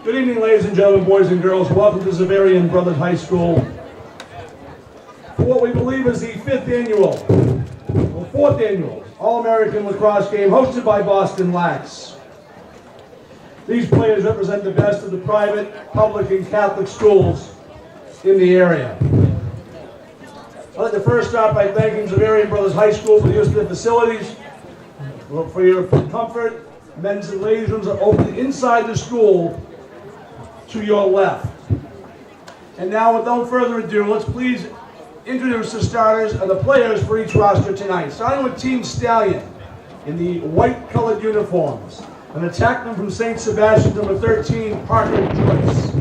Good evening, ladies and gentlemen, boys and girls. Welcome to Xaverian Brothers High School for what we believe is the fourth annual All-American Lacrosse game hosted by BostonLax. These players represent the best of the private, public, and Catholic schools in the area. I'd like to first start by thanking Xaverian Brothers High School for the use of their facilities. For your comfort, men's and ladies' rooms are open inside the school to your left. And now, without further ado, let's please introduce the starters and the players for each roster tonight. Starting with Team Stallion in the white-colored uniforms. An attackman from St. Sebastian, number 13, Parker Joyce.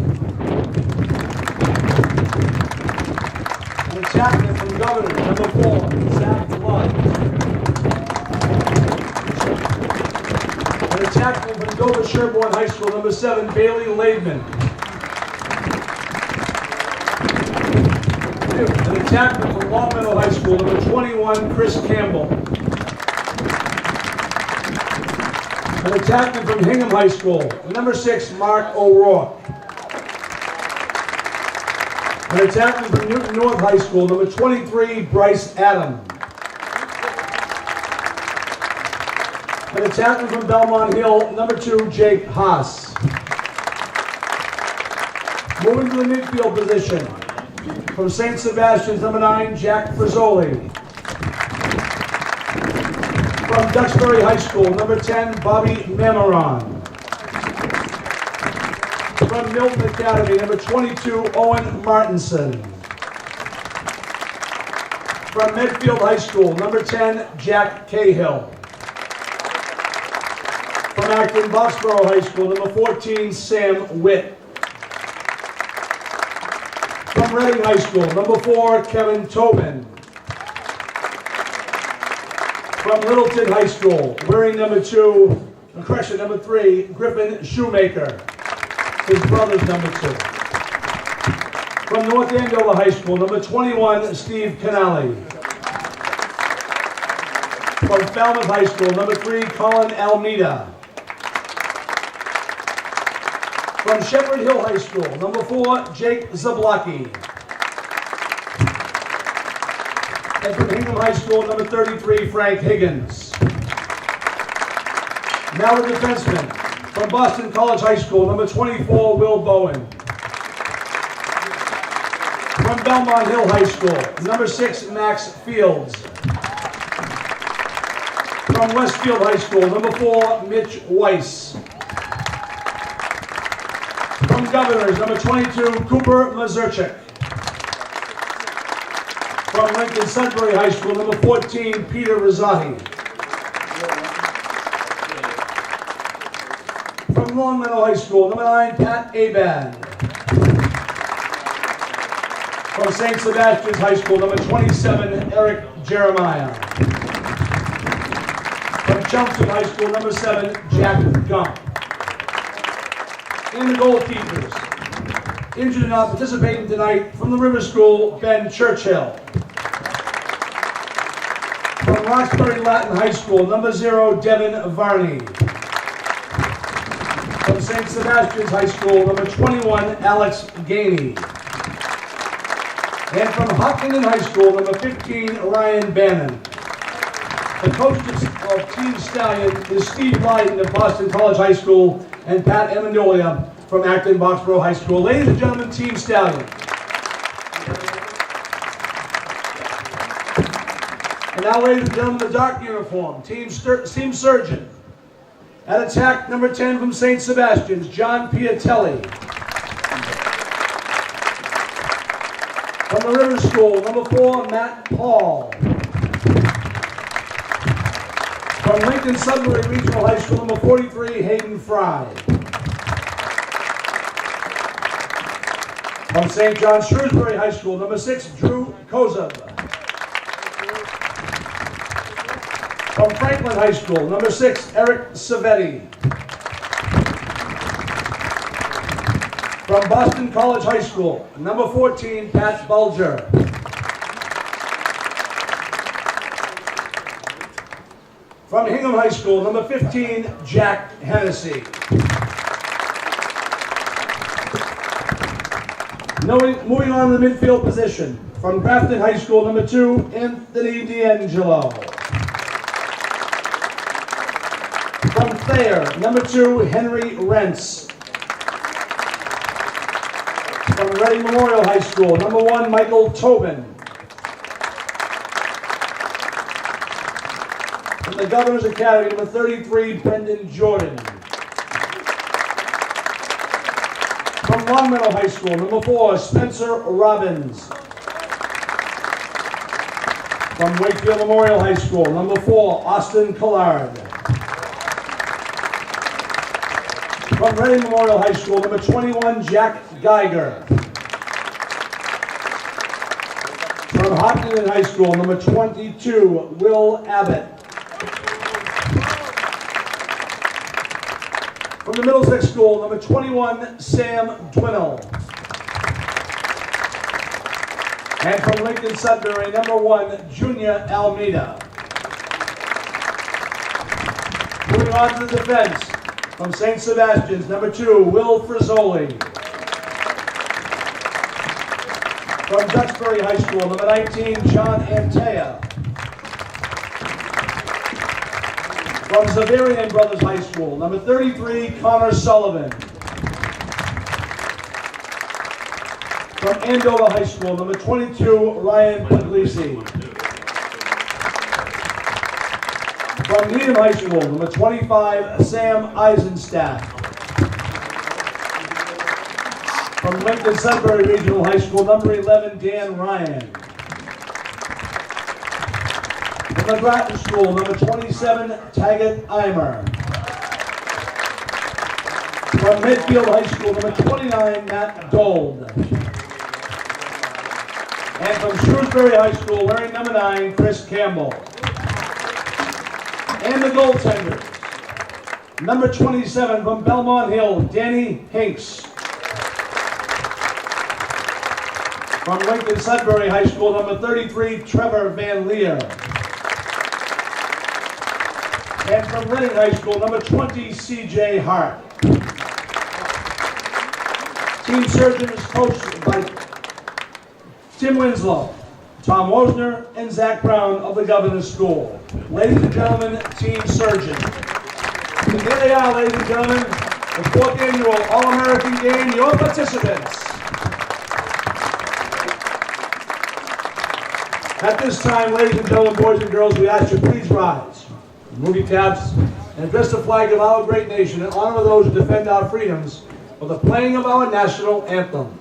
An attackman from Governor, number 4, Zach Blood. An attackman from Dover Sherborne High School, number 7, Bailey Laidman. An attackman from Long Meadow High School, number 21, Chris Campbell. An attackman from Hingham High School, number 6, Mark O'Rourke. An attackman from Newton North High School, number 23, Bryce Adam. An attackman from Belmont Hill, number 2, Jake Haas. Moving to the midfield position, from St. Sebastian's, number 9, Jack Frizzoli. From Duxbury High School, number 10, Bobby Mamaron. From Milton Academy, number 22, Owen Martinson. From Medfield High School, number 10, Jack Cahill. From Acton Boxborough High School, number 14, Sam Witt. From Reading High School, number 4, Kevin Tobin. From Littleton High School, wearing number 3, Griffin Shoemaker, his brother's number 2. From North Andover High School, number 21, Steve Canali. From Falmouth High School, number 3, Colin Almeida. From Shepherd Hill High School, number 4, Jake Zablocki. And from Hingham High School, number 33, Frank Higgins. Now the defenseman. From Boston College High School, number 24, Will Bowen. From Belmont Hill High School, number 6, Max Fields. From Westfield High School, number 4, Mitch Weiss. From Governors, number 22, Cooper Mazurchik. From Lincoln Sudbury High School, number 14, Peter Rizzahi. From Long Meadow High School, number 9, Pat Abad. From St. Sebastian's High School, number 27, Eric Jeremiah. From Chelmsford High School, number 7, Jack Gump. And the goalkeepers, injured and not participating tonight, from the River School, Ben Churchill. From Roxbury Latin High School, number 0, Devin Varney. From St. Sebastian's High School, number 21, Alex Gainey. And from Hopkins High School, number 15, Ryan Bannon. The coach of Team Stallion is Steve Lyden of Boston College High School and Pat Amendolia from Acton Boxborough High School. Ladies and gentlemen, Team Stallion. And now, ladies and gentlemen, the dark uniform, Team Surgeon. At attack, number 10 from St. Sebastian's, John Piatelli. From the River School, number 4, Matt Paul. From Lincoln Sudbury Regional High School, number 43, Hayden Fry. From St. John Shrewsbury High School, number 6, Drew Kozub. From Franklin High School, number 6, Eric Savetti. From Boston College High School, number 14, Pat Bulger. From Hingham High School, number 15, Jack Hennessy. Moving on to the midfield position. From Grafton High School, number 2, Anthony D'Angelo. From Thayer, number 2, Henry Rentz. From Reading Memorial High School, number 1, Michael Tobin. From the Governor's Academy, number 33, Brendan Jordan. From Longmeadow High School, number 4, Spencer Robbins. From Wakefield Memorial High School, number 4, Austin Collard. From Reading Memorial High School, number 21, Jack Geiger. From Hopkins High School, number 22, Will Abbott. From the Middlesex School, number 21, Sam Dwinnell. And from Lincoln Sudbury, number 1, Junior Almeida. Moving on to the defense. From St. Sebastian's, number 2, Will Frizzoli. From Duxbury High School, number 19, John Antea. From Zavarian Brothers High School, number 33, Connor Sullivan. From Andover High School, number 22, Ryan Puglisi. From Needham High School, number 25, Sam Eisenstadt. From Lincoln Sudbury Regional High School, number 11, Dan Ryan. From the Grattan School, number 27, Taggart Eimer. From Midfield High School, number 29, Matt Gold. And from Shrewsbury High School, wearing number 9, Chris Campbell. And the goaltender, number 27 from Belmont Hill, Danny Hinks. From Lincoln Sudbury High School, number 33, Trevor Van Leer. And from Reading High School, number 20, C.J. Hart. Team surgeon is coached by Tim Winslow, Tom Wosner, and Zach Brown of the Governor's School. Ladies and gentlemen, team surgeon. And here they are, ladies and gentlemen, the 4th annual All-American Game, your participants. At this time, ladies and gentlemen, boys and girls, we ask you please rise, remove your caps, and address the flag of our great nation in honor of those who defend our freedoms for the playing of our national anthem.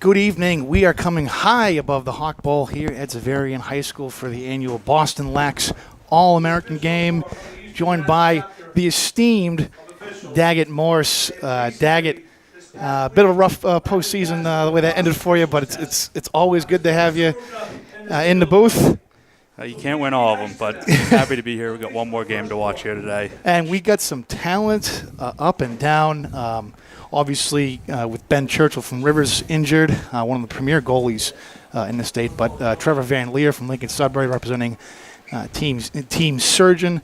Good evening. We are coming high above the Hawk Bowl here at Zavarian High School for the annual Boston-Lax All-American Game, joined by the esteemed Daggett Morse. Daggett, bit of a rough postseason the way that ended for you, but it's always good to have you in the booth. You can't win all of them, but happy to be here. We've got one more game to watch here today. And we got some talent up and down. Obviously, with Ben Churchill from Rivers injured, one of the premier goalies in the state, but Trevor Van Leer from Lincoln Sudbury representing team surgeon.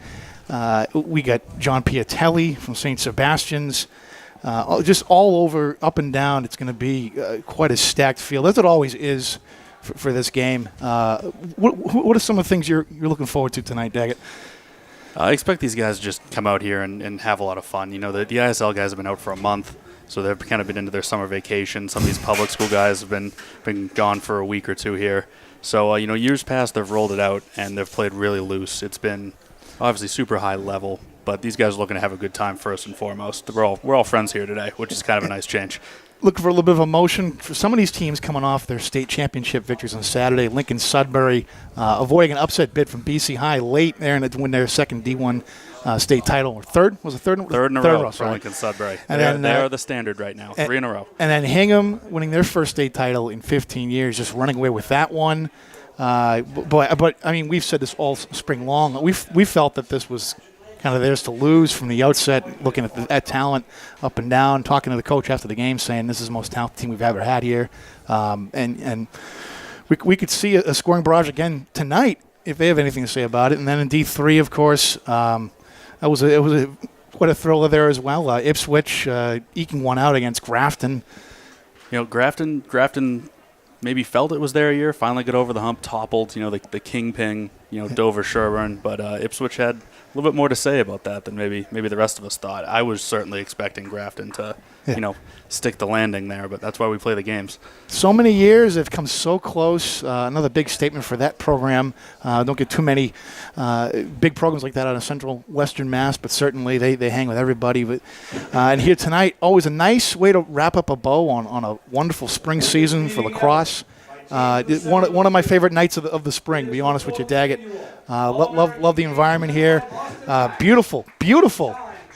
We got John Piatelli from St. Sebastian's. Just all over, up and down, it's going to be quite a stacked field, as it always is for this game. What are some of the things you're looking forward to tonight, Daggett? I expect these guys to just come out here and have a lot of fun. You know, the ISL guys have been out for a month, so they've kind of been into their summer vacation. Some of these public school guys have been gone for a week or two here. So, years past, they've rolled it out, and they've played really loose. It's been obviously super high level, but these guys are looking to have a good time first and foremost. We're all friends here today, which is kind of a nice change. Looking for a little bit of emotion for some of these teams coming off their state championship victories on Saturday. Lincoln Sudbury avoiding an upset bid from BC High late there to win their second D1 state title. Or third? Was it third? Third in a row for Lincoln Sudbury. And they are the standard right now, 3 in a row. And then Hingham winning their first state title in 15 years, just running away with that one. But I mean, we've said this all spring long. We felt that this was kind of theirs to lose from the outset, looking at talent up and down, talking to the coach after the game, saying this is the most talented team we've ever had here. And we could see a scoring barrage again tonight if they have anything to say about it. And then in D3, of course, it was quite a thriller there as well. Ipswich eking one out against Grafton. Grafton maybe felt it was their year, finally got over the hump, toppled, the kingpin, Dover Sherburne. But Ipswich had a little bit more to say about that than maybe the rest of us thought. I was certainly expecting Grafton to, stick the landing there, but that's why we play the games. So many years, they've come so close. Another big statement for that program. Don't get too many big programs like that out of Central Western Mass, but certainly they hang with everybody. But and here tonight, always a nice way to wrap up a bow on a wonderful spring season for lacrosse. One of my favorite nights of the spring, to be honest with you, Daggett. Love the environment here. Beautiful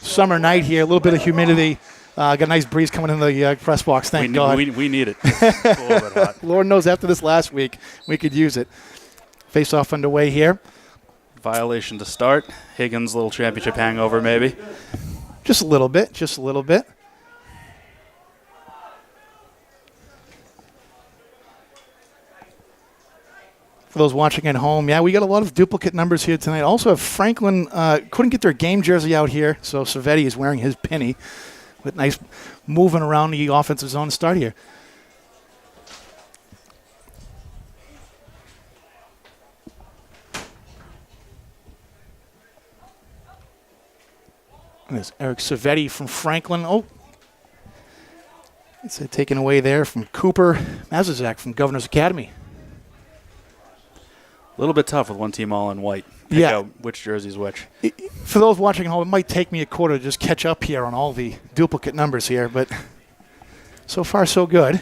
summer night here. A little bit of humidity. Got a nice breeze coming in the press box. Thank God. We need it. It's a little bit hot. Lord knows after this last week, we could use it. Face-off underway here. Violation to start. Higgins' little championship hangover, maybe. Just a little bit. For those watching at home, we got a lot of duplicate numbers here tonight. Also have Franklin couldn't get their game jersey out here, so Savetti is wearing his penny. With nice moving around the offensive zone to start here. And there's Eric Savetti from Franklin. Oh, it's taken away there from Cooper Mazazak from Governor's Academy. A little bit tough with one team all in white. Pick out which jersey's which. For those watching at home, it might take me a quarter to just catch up here on all the duplicate numbers here, but so far so good.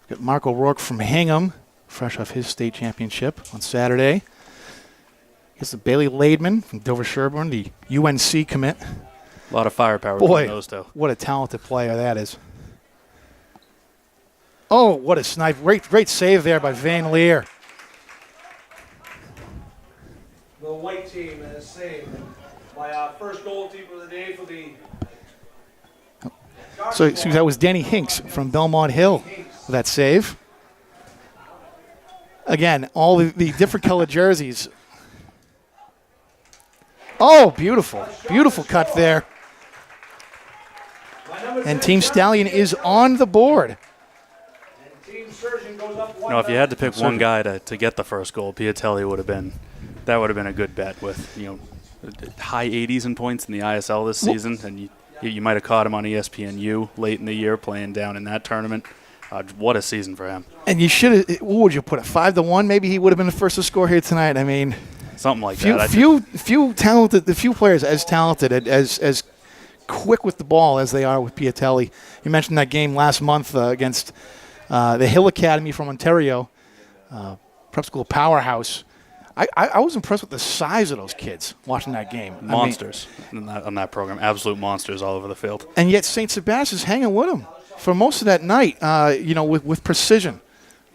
Got Mark O'Rourke from Hingham, fresh off his state championship on Saturday. Here's the Bailey Laidman from Dover Sherburne, the UNC commit. A lot of firepower Boy, between those two. What a talented player that is. Oh, what a snipe. Great save there by Van Leer. The white team has saved by our first goalkeeper of the day for the... So that was Danny Hinks from Belmont Hill with that save. Again, all the different colored jerseys. Oh, beautiful. Beautiful cut there. And Team Stallion is on the board. If you had to pick one guy to get the first goal, Piatelli would have been a good bet with high 80s in points in the ISL this season, and you might have caught him on ESPNU late in the year playing down in that tournament. What a season for him! And you should have. What would you put it? 5-1? Maybe he would have been the first to score here tonight. I mean, something like that. Few players as talented as quick with the ball as they are with Piatelli. You mentioned that game last month against the Hill Academy from Ontario, prep school powerhouse. I was impressed with the size of those kids watching that game. Monsters on that program. Absolute monsters all over the field. And yet St. Sebastian's hanging with them for most of that night, with precision.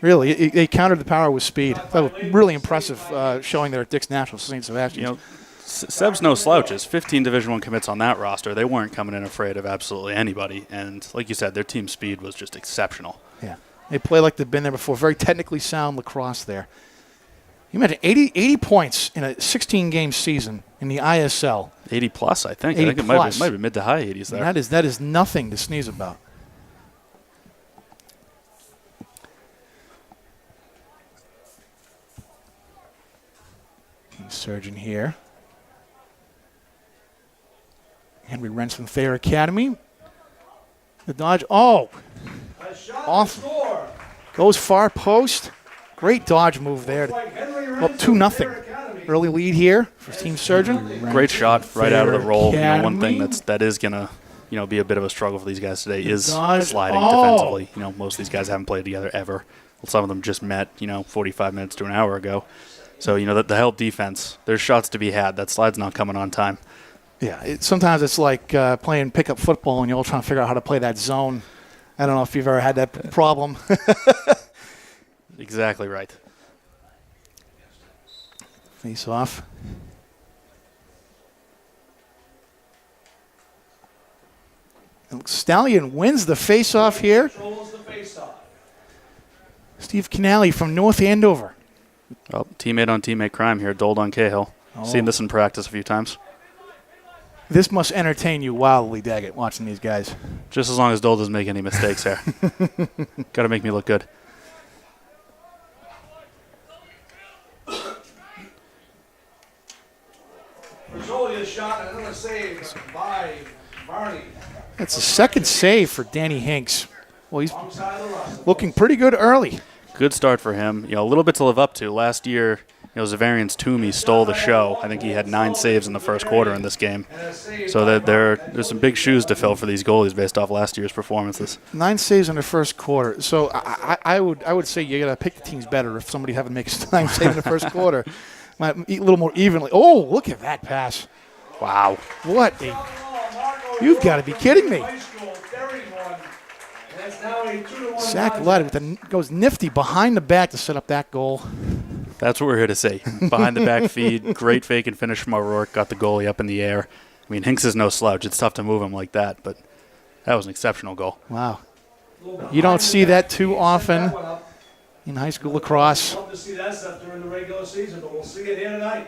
Really, they countered the power with speed. That was really impressive showing there at Dick's National St. Sebastian's. Seb's no slouches. 15 Division I commits on that roster. They weren't coming in afraid of absolutely anybody. And like you said, their team speed was just exceptional. Yeah. They play like they've been there before. Very technically sound lacrosse there. You mentioned 80 points in a 16-game season in the ISL. 80 plus, I think. 80 I think it might be mid to high 80s there. That is nothing to sneeze about. Surgeon here. Henry Rentz from Thayer Academy. The dodge. Oh! Awesome. Goes far post. Great dodge move there. Well, 2-0. Early lead here for Team Surgeon. Great shot right out of the roll. You know, one thing Academy. that is gonna be a bit of a struggle for these guys today is dodge. sliding Oh. defensively. You know, most of these guys haven't played together ever. Well, some of them just met 45 minutes to an hour ago. So the help defense. There's shots to be had. That slide's not coming on time. Yeah, sometimes it's like playing pickup football and you're all trying to figure out how to play that zone. I don't know if you've ever had that problem. Exactly right. Face off. Stallion wins the face off here. Steve Canali from North Andover. Oh, teammate on teammate crime here. Dold on Cahill. Seen this in practice a few times. This must entertain you wildly, Daggett, watching these guys. Just as long as Dold doesn't make any mistakes here. Got to make me look good. Bertolia's shot and another save by Varney. That's the second save for Danny Hinks. Well, he's looking pretty good early. Good start for him. A little bit to live up to. Last year, Zavarian's Toomey stole the show. I think he had 9 saves in the first quarter in this game. So there's some big shoes to fill for these goalies based off last year's performances. 9 saves in the first quarter. So I would say you got to pick the teams better if somebody having makes 9 saves in the first quarter. Might eat a little more evenly. Oh, look at that pass. Wow. What a... You've got to be kidding me. Zach Ludd goes nifty behind the back to set up that goal. That's what we're here to see. Behind the back feed, great fake and finish from O'Rourke, got the goalie up in the air. I mean, Hinks is no slouch. It's tough to move him like that, but that was an exceptional goal. Wow. You don't see that too often in high school lacrosse. Love to see that stuff during the regular season, but we'll see it here tonight.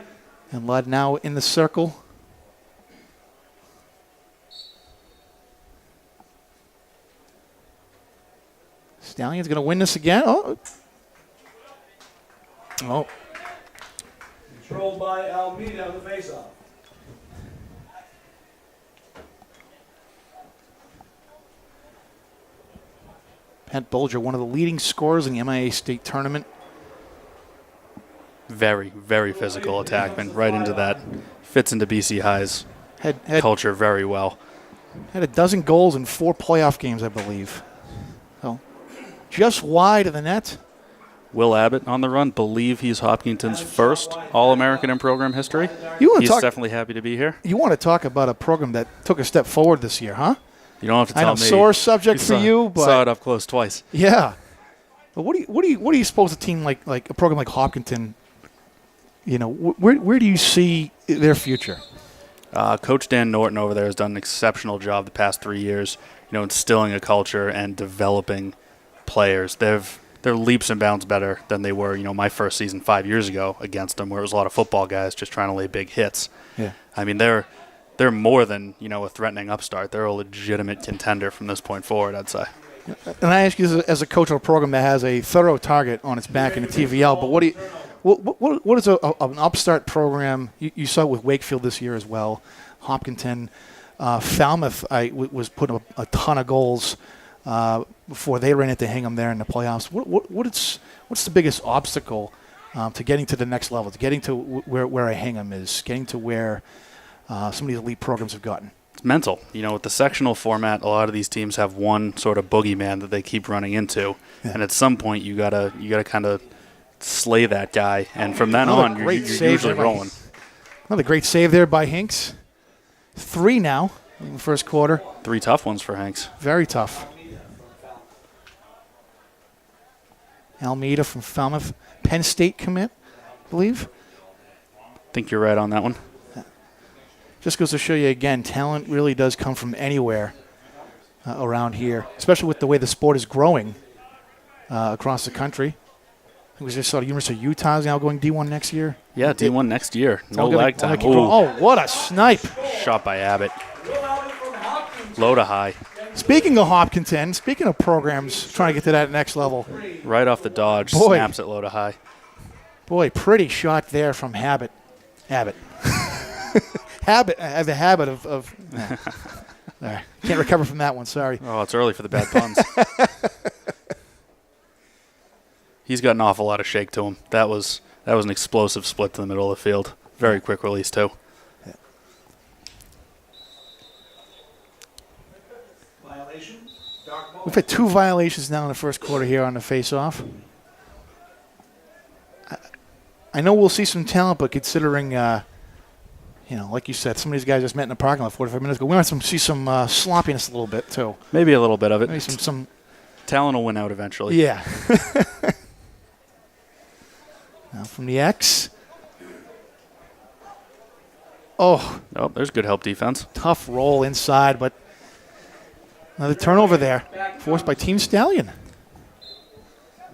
And Ludd now in the circle. Stallion's going to win this again. Oh. Controlled by Almeida on the faceoff. Pat Bolger, one of the leading scorers in the MIA State Tournament. Very, very physical attackman. Right into that. Fits into BC High's Had culture very well. Had a dozen goals in 4 playoff games, I believe. So, just wide of the net. Will Abbott on the run. Believe he's Hopkinton's first All-American in program history. He's definitely happy to be here. You want to talk about a program that took a step forward this year, huh? You don't have to tell me. Sore subject for you, but saw it up close twice. Yeah. But what do you suppose a team like a program like Hopkinton? Where do you see their future? Coach Dan Norton over there has done an exceptional job the past 3 years. Instilling a culture and developing players. They're leaps and bounds better than they were, my first season 5 years ago against them, where it was a lot of football guys just trying to lay big hits. Yeah. I mean, they're more than, a threatening upstart. They're a legitimate contender from this point forward, I'd say. And I ask you as a coach of a program that has a thorough target on its back in the TVL, but what is an upstart program? You saw it with Wakefield this year as well. Hopkinton, Falmouth was putting up a ton of goals before they ran into Hingham there in the playoffs. What's the biggest obstacle to getting to the next level, to getting to where a Hingham is, getting to where some of these elite programs have gotten? It's mental. With the sectional format, a lot of these teams have one sort of boogeyman that they keep running into, and at some point you gotta kind of slay that guy, and from then on you're usually rolling. Another great save there by Hinks. 3 now in the first quarter. 3 tough ones for Hanks. Very tough. Almeida from Falmouth, Penn State commit, I believe. I think you're right on that one. Just goes to show you again, talent really does come from anywhere around here, especially with the way the sport is growing. across the country. It was just sort of University of Utah is now going D1 next year. Yeah, D1 next year. No all gonna- lag all time. gonna keep going. Ooh, Oh, what a snipe. shot by Abbott. Low to high. Speaking of Hopkinton, speaking of programs trying to get to that next level, Right off the dodge. Boy. Snaps it low to high. boy, pretty shot there from Abbott. Habit. I have a habit of no. All right. Can't recover from that one, sorry. Oh, it's early for the bad puns. He's got an awful lot of shake to him. That was an explosive split to the middle of the field. Very quick release, too. We've had 2 violations now in the first quarter here on the face-off. I know we'll see some talent, but considering, like you said, some of these guys just met in the parking lot 45 minutes ago. We might see some sloppiness a little bit, too. Maybe a little bit of it. Maybe some Talent will win out eventually. yeah. Now from the X. Oh, Oh, there's good help defense. tough roll inside, but another turnover there, forced by Team Stallion.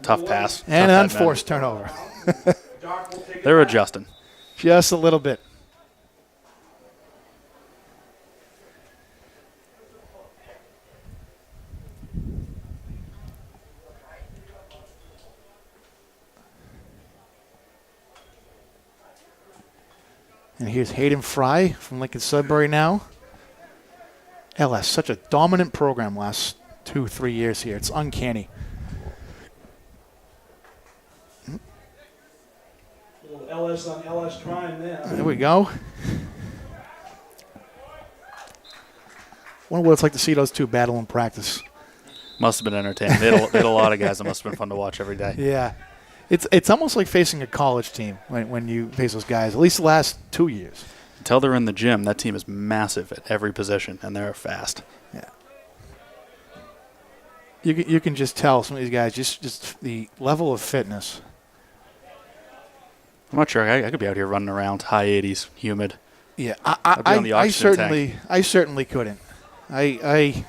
Tough pass. And Tough an bad man. unforced turnover. They're adjusting. Just a little bit. And here's Hayden Fry from Lincoln Sudbury now. LS, such a dominant program last 2-3 years here. It's uncanny. Little LS on LS crime there. There we go. Wonder what it's like to see those two battle in practice. Must have been entertaining. They had a lot of guys that must have been fun to watch every day. Yeah. It's almost like facing a college team when you face those guys, at least the last 2 years. Until they're in the gym, that team is massive at every position, and they're fast. Yeah. You can just tell some of these guys, just the level of fitness. I'm not sure. I could be out here running around, high 80s, humid. Yeah, I'd be on the I oxygen certainly couldn't. My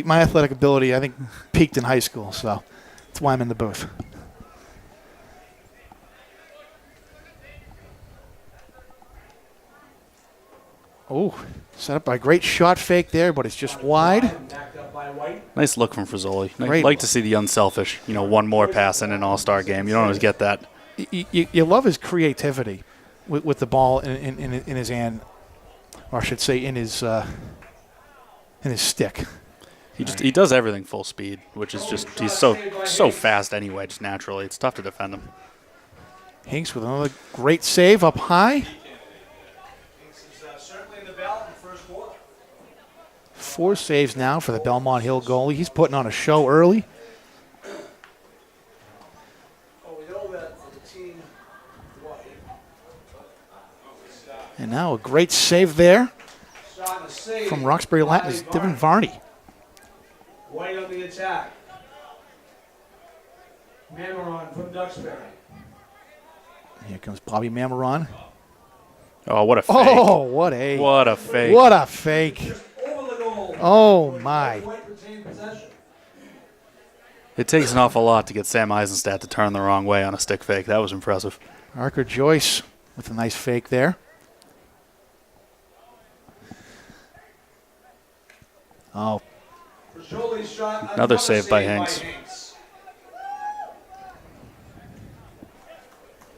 athletic ability, I think, peaked in high school, so that's why I'm in the booth. Oh, set up by a great shot fake there, but it's just wide. Backed up by White. Nice look from Frizzoli. Great. Like to see the unselfish, one more pass in an all-star game. You don't always get that. You love his creativity with the ball in his hand, or I should say in his stick. He does everything full speed, which is just he's so fast anyway, just naturally. It's tough to defend him. Hinks with another great save up high. Certainly in the ballot in the first quarter. 4 saves now for the Belmont Hill goalie. He's putting on a show early. Oh, we know that for the team. White. And now a great save there Shot and a save from Roxbury Latin is Devin Varney. White on the attack. Mameron from Duxbury. Here comes Bobby Mameron. Oh, what a fake. Oh, what a fake. What a fake. Over the goal. Oh, my. White retained possession. It takes an awful lot to get Sam Eisenstadt to turn the wrong way on a stick fake. That was impressive. Archer Joyce with a nice fake there. Oh, Frizzoli's shot. Another save by Hanks.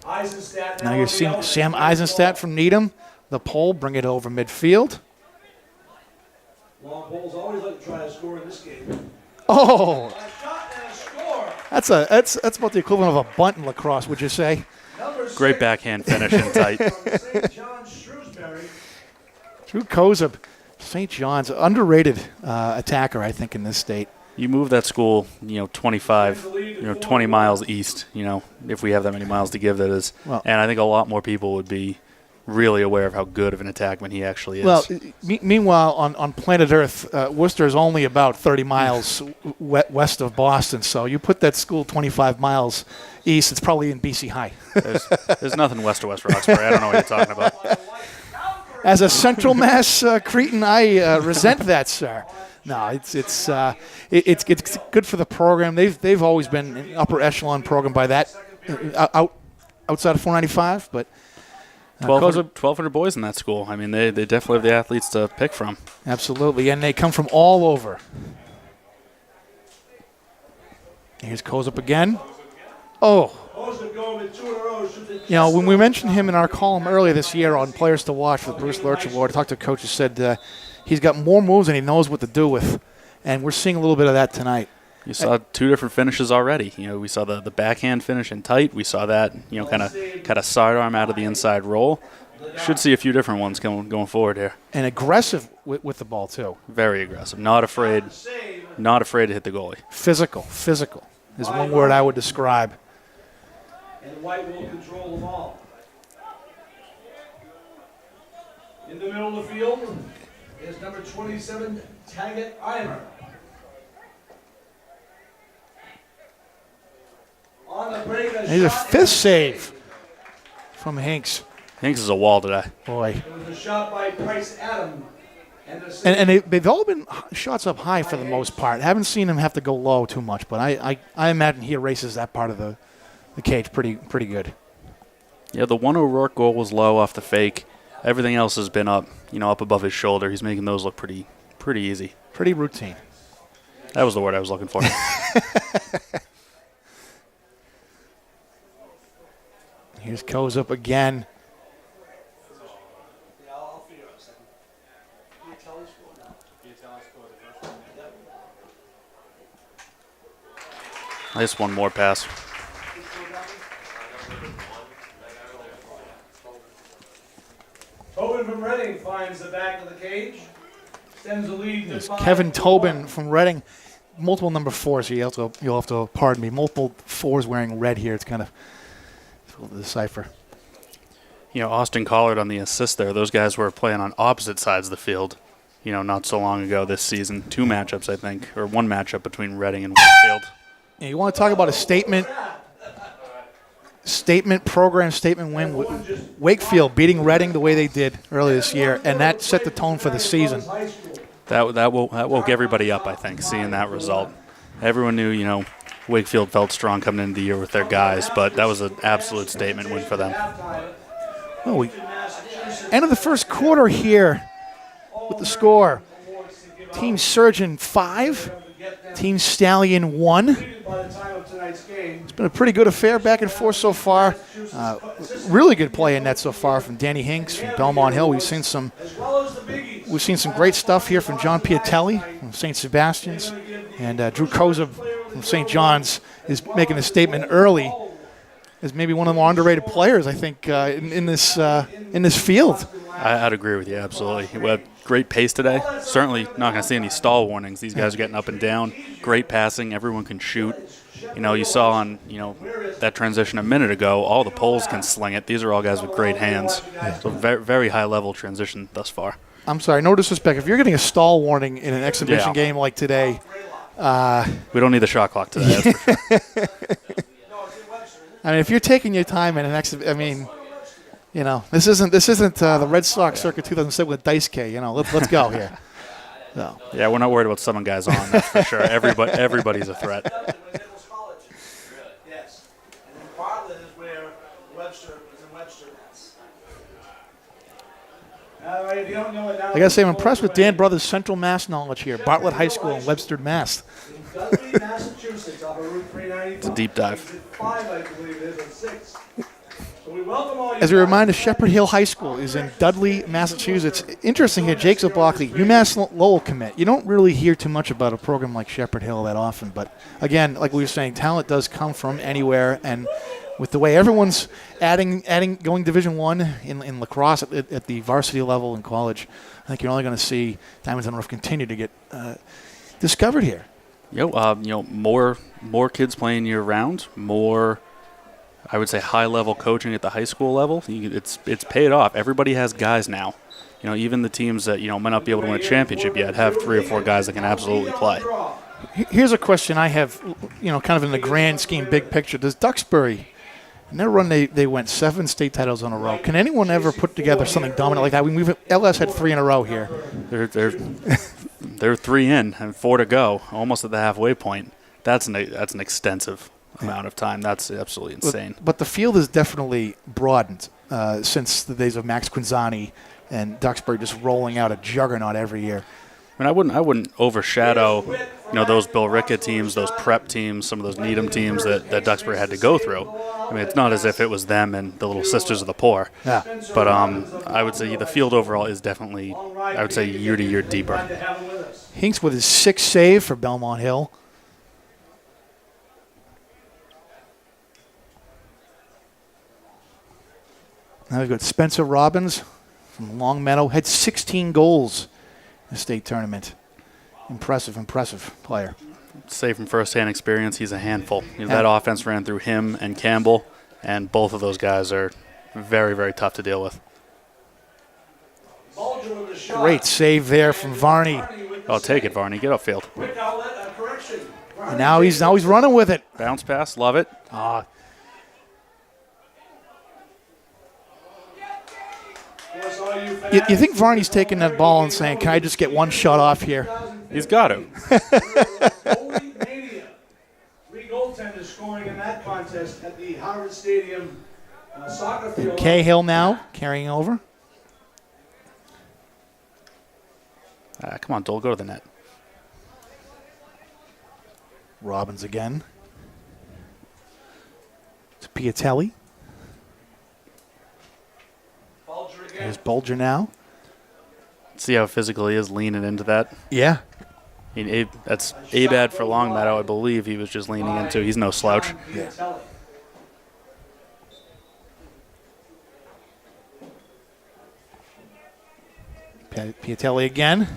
Eisenstadt now you're seeing Sam Eisenstadt from Needham. The pole, bring it over midfield. Long poles always like to try to score in this game. Oh, A shot and a score. that's about the equivalent of a bunt in lacrosse, would you say? Number Great 6 backhand finish in tight. from St. John's Shrewsbury. Drew Kozub, St. John's, underrated attacker, I think, in this state. You move that school, 25, 20 miles east, if we have that many miles to give, that is. Well- And I think a lot more people would be really aware of how good of an attackman he actually is. Well, meanwhile, on planet Earth, Worcester is only about 30 miles west of Boston. So you put that school 25 miles east, it's probably in BC High. there's nothing west of West Roxbury. I don't know what you're talking about. As a Central Mass Cretan, I resent that, sir. No, it's good for the program. They've always been an upper echelon program by that outside of 495, but 1,200 boys in that school. I mean, they definitely have the athletes to pick from. Absolutely, and they come from all over. Here's Kozup again. Oh. You know, when we mentioned him in our column earlier this year on Players to Watch for the Bruce Lurch Award, I talked to a coach who said he's got more moves than he knows what to do with, and we're seeing a little bit of that tonight. You saw two different finishes already. You know, we saw the backhand finish in tight. We saw that, kind of sidearm out of the inside roll. Should see a few different ones going forward here. And aggressive with the ball, too. Very aggressive. Not afraid to hit the goalie. Physical is one word I would describe. And White will control the ball. In the middle of the field is number 27, Taggett Eimer. On the break, Here's a fifth save from Hinks. Hinks is a wall today. Boy. It was a shot by Price Adam. And they've all been shots up high for the most part. I haven't seen him have to go low too much, but I imagine he erases that part of the cage pretty good. Yeah, the one O'Rourke goal was low off the fake. Everything else has been up, up above his shoulder. He's making those look pretty easy. Pretty routine. That was the word I was looking for. Here's Kozup again. Nice one more pass. Tobin from Reading finds the back of the cage. Extends the lead to Kevin Tobin from Reading. Multiple number fours here. You'll have to pardon me. Multiple fours wearing red here. It's kind of difficult to decipher. Austin Collard on the assist there. Those guys were playing on opposite sides of the field, not so long ago this season. Two matchups, I think, or one matchup between Reading and Wakefield. Yeah, you want to talk about a statement program, statement win. Wakefield beating Reading the way they did earlier this year, and that set the tone for the season. That woke everybody up, I think, seeing that result. Everyone knew, Wakefield felt strong coming into the year with their guys, but that was an absolute statement win for them. Well, we end of the first quarter here with the score. Team Surgeon 5, Team Stallion 1. It's been a pretty good affair back and forth so far. Really good play in net so far from Danny Hinks from Belmont Hill. We've seen some great stuff here from John Piatelli from St. Sebastian's, and Drew Koza from St. John's is making a statement early as maybe one of the more underrated players, I think, in this field. I'd agree with you, absolutely. We had great pace today. Certainly not going to see any stall warnings. These guys are getting up and down. Great passing. Everyone can shoot. You saw on that transition a minute ago, all the poles can sling it. These are all guys with great hands. So very, very high-level transition thus far. I'm sorry, no disrespect. If you're getting a stall warning in an exhibition game like today, we don't need the shot clock today. That's for sure. I mean, if you're taking your time in an exhibition, this isn't the Red Sox circa 2007 with Dice K. Let's go here. So. Yeah, we're not worried about 7 guys on. That's for sure. Everybody's a threat. Yes, and then Bartlett is where Webster is in Webster. I gotta say, I'm impressed with Dan Brothers' Central Mass knowledge here. Bartlett High School in Webster, Mass. It's a deep dive. As a reminder, Shepherd Hill High School is in Dudley, Massachusetts. Interesting here, Jake Zablockley, UMass Lowell commit. You don't really hear too much about a program like Shepherd Hill that often, but again, like we were saying, talent does come from anywhere, and with the way everyone's going Division I in lacrosse at the varsity level in college, I think you're only going to see Diamonds on the Roof continue to get discovered here. More kids playing year round, more, I would say, high-level coaching at the high school level. It's paid off. Everybody has guys now. Even the teams that, might not be able to win a championship yet have 3 or 4 guys that can absolutely play. Here's a question I have, kind of in the grand scheme, big picture. Does Duxbury In their run, they went 7 state titles in a row. Can anyone ever put together something dominant like that? LS had 3 in a row here. They're 3 in and 4 to go, almost at the halfway point. That's an extensive amount of time. That's absolutely insane. But the field has definitely broadened since the days of Max Quinzani and Duxbury just rolling out a juggernaut every year. I mean, I wouldn't overshadow, those Bill Rickett teams, those prep teams, some of those Needham teams that Duxbury had to go through. I mean, it's not as if it was them and the Little Sisters of the Poor. Yeah. But I would say the field overall is definitely, I would say, year to year deeper. Hinks with his 6th save for Belmont Hill. Now we've got Spencer Robbins from Longmeadow. Had 16 goals in the state tournament. Impressive player. Say from firsthand experience, he's a handful. That offense ran through him and Campbell, and both of those guys are very, very tough to deal with. Great save there from Varney. I'll take it, Varney. Get upfield. And now he's running with it. Bounce pass, love it. You think Varney's taking that ball and saying, "Can I just get one shot off here?" He's got to. 3 goaltenders scoring in that contest at the Howard Stadium soccer field. Cahill now carrying over. Come on, Dole, go to the net. Robbins again. To Piatelli. There's Bulger now. See how physical he is leaning into that? Yeah. That's Abad for Longmeadow, I believe he was just leaning into. He's no slouch. Yeah. Piatelli again.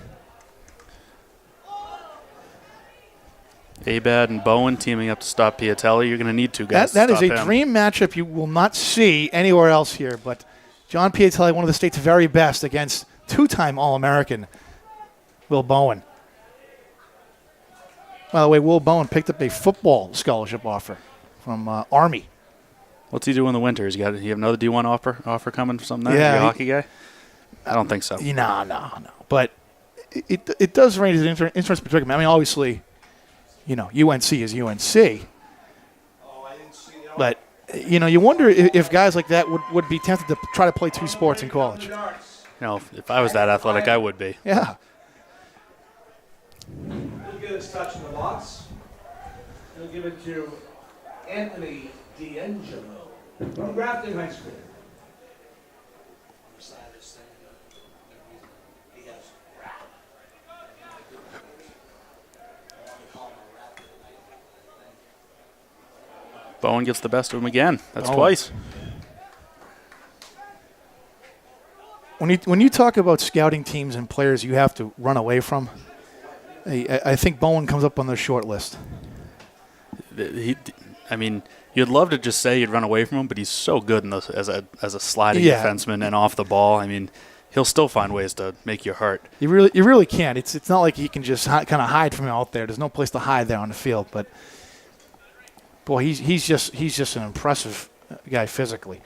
Abad and Bowen teaming up to stop Piatelli. You're going to need 2 guys That to is stop a him. dream matchup you will not see anywhere else here. But John Piatelli, one of the state's very best, against 2-time All-American Will Bowen. By the way, Will Bowen picked up a football scholarship offer from Army. What's he do in the winter? He have another D1 offer coming for something there? Yeah, Is he a hockey guy? I don't think so. No. But it does raise an interesting predicament. I mean, obviously, UNC is UNC. But, you wonder if guys like that would be tempted to try to play 2 sports in college. If I was that athletic, I would be. Yeah. He'll get his touch in the box. He'll give it to Anthony D'Angelo from Grafton High School. Bowen gets the best of him again. That's Bowen. twice. When you talk about scouting teams and players you have to run away from, I think Bowen comes up on the short list. You'd love to just say you'd run away from him, but he's so good as a sliding Yeah. defenseman and off the ball. I mean, he'll still find ways to make you hurt. You really can't. It's not like he can just kind of hide from out there. There's no place to hide there on the field. But boy, he's just an impressive guy physically.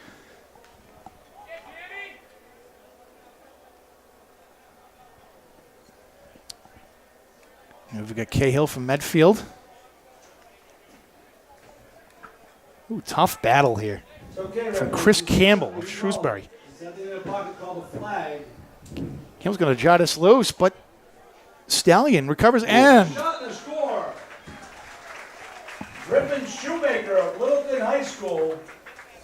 And we've got Cahill from Medfield. Ooh, tough battle here from Chris Campbell of Shrewsbury. Campbell's going to jot us loose, but Stallion recovers and Shot in the score. Griffin Shoemaker of Littleton High School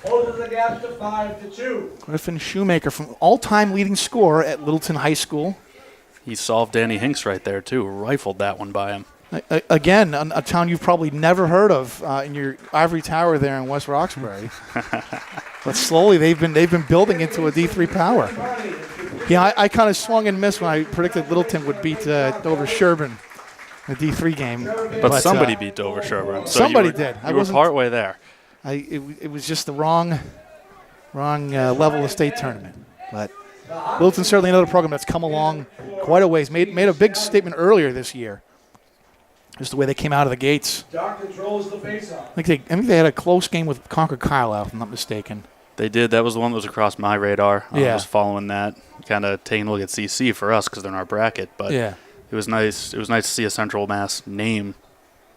closes the gap to 5-2. Griffin Shoemaker from all-time leading scorer at Littleton High School. He solved Danny Hinks right there, too. Rifled that one by him. Again, a town you've probably never heard of in your ivory tower there in West Roxbury. But slowly they've been building into a D3 power. Yeah, I kind of swung and missed when I predicted Littleton would beat Dover Sherburne in the D3 game. But somebody beat Dover Sherburne. So somebody you were, did. You were partway there. It was just the wrong level of state tournament. But Littleton's certainly another program that's come along quite a ways. Made a big statement earlier this year. Just the way they came out of the gates. Doc controls the face-off. I think they had a close game with Concord Carlisle, if I'm not mistaken. They did. That was the one that was across my radar. I Yeah. was following that, kind of taking a look at CC for us because they're in our bracket. But Yeah. it was nice. It was nice to see a Central Mass name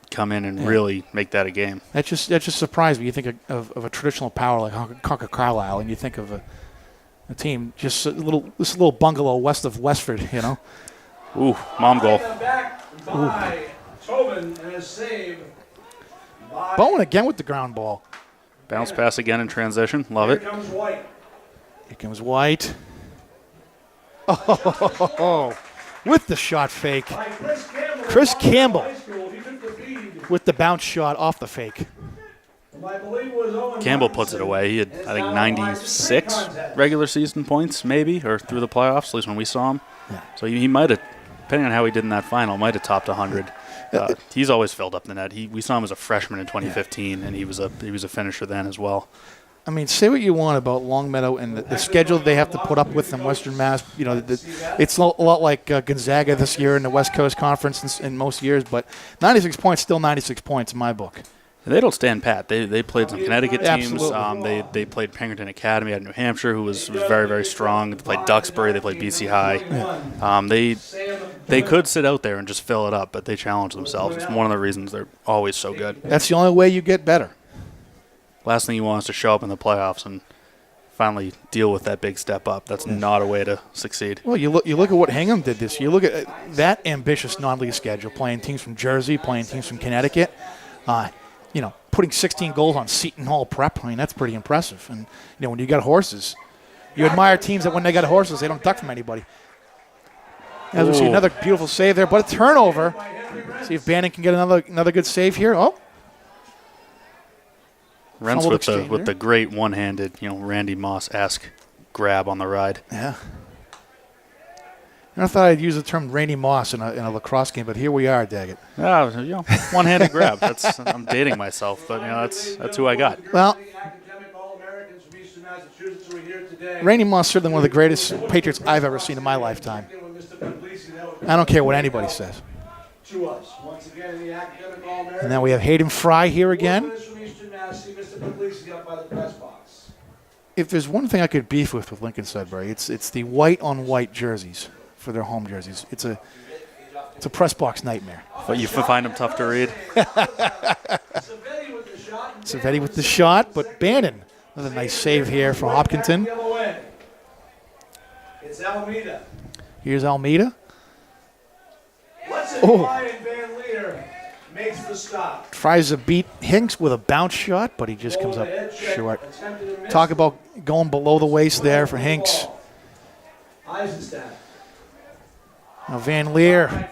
come in and really make that a game. That just surprised me. You think of a traditional power like Concord Carlisle, and you think of a team just this little bungalow west of Westford, you know. Ooh, mom goal. Back by Tobin and a save by Bowen again with the ground ball. Bounce pass again in transition. Love Here it. comes White. Here comes White. Oh, with the shot fake. By Chris Campbell. High School. He took the feed. With the bounce shot off the fake. I believe it was Owen Campbell puts it away. He had, I think, 96 regular season points, maybe, or through the playoffs, at least when we saw him. Yeah. So he might have, depending on how he did in that final, might have topped 100. He's always filled up the net. We saw him as a freshman in 2015, and he was a finisher then as well. I mean, say what you want about Longmeadow and the schedule they have to put up with in Western Mass. You know, it's a lot like Gonzaga this year in the West Coast Conference in most years, but 96 points, still 96 points in my book. And they don't stand pat. They played some Connecticut teams. Absolutely. They played Pinkerton Academy out of New Hampshire, who was very, very strong. They played Duxbury. They played BC High. They could sit out there and just fill it up, but they challenge themselves. It's one of the reasons they're always so good. That's the only way you get better. Last thing you want is to show up in the playoffs and finally deal with that big step up. That's not a way to succeed. Well, you look at what Hingham did this year. You look at that ambitious non-league schedule, playing teams from Jersey, playing teams from Connecticut. You know, putting 16 goals on Seton Hall Prep. I mean, that's pretty impressive. And you know, when you got horses, you admire teams that when they got horses, they don't duck from anybody. As we see another beautiful save there, but a turnover. See if Bannon can get another good save here. Oh. Rents Fumbled with exchange the great one-handed, Randy Moss-esque grab on the ride. Yeah. I thought I'd use the term Randy Moss in a lacrosse game, but here we are, Daggett. Yeah, one-handed grab. I'm dating myself, but that's who I got. Well, Randy Moss certainly one of the greatest Patriots I've ever seen in my lifetime. I don't care what anybody says. And now we have Hayden Fry here again. If there's one thing I could beef with Lincoln Sudbury, it's the white-on-white jerseys for their home jerseys. It's a press box nightmare. But you find them tough to read. Savetti with the shot, but Bannon, another nice save here for Hopkinton. It's Almeida. Here's Almeida. Makes the stop. Tries to beat Hinks with a bounce shot, but he just comes up short. Talk about going below the waist there for Hinks. Now Van Leer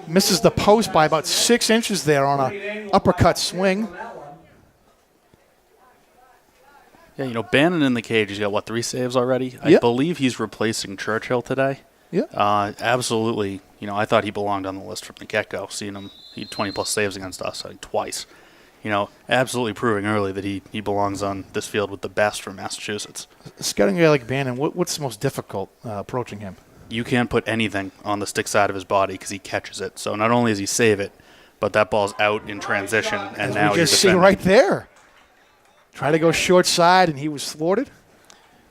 misses the post by about 6 inches there on an uppercut swing. Yeah, Bannon in the cage. He's got, 3 saves already? I Yep. believe he's replacing Churchill today. Yeah. Absolutely. I thought he belonged on the list from the get-go, seeing him. He had 20-plus saves against us, I think, twice. Absolutely proving early that he belongs on this field with the best from Massachusetts. Scouting a guy like Bannon, what's the most difficult approaching him? You can't put anything on the stick side of his body because he catches it. So not only does he save it, but that ball's out in transition, and now you he's just see defending. right there. Try to go short side, and he was thwarted.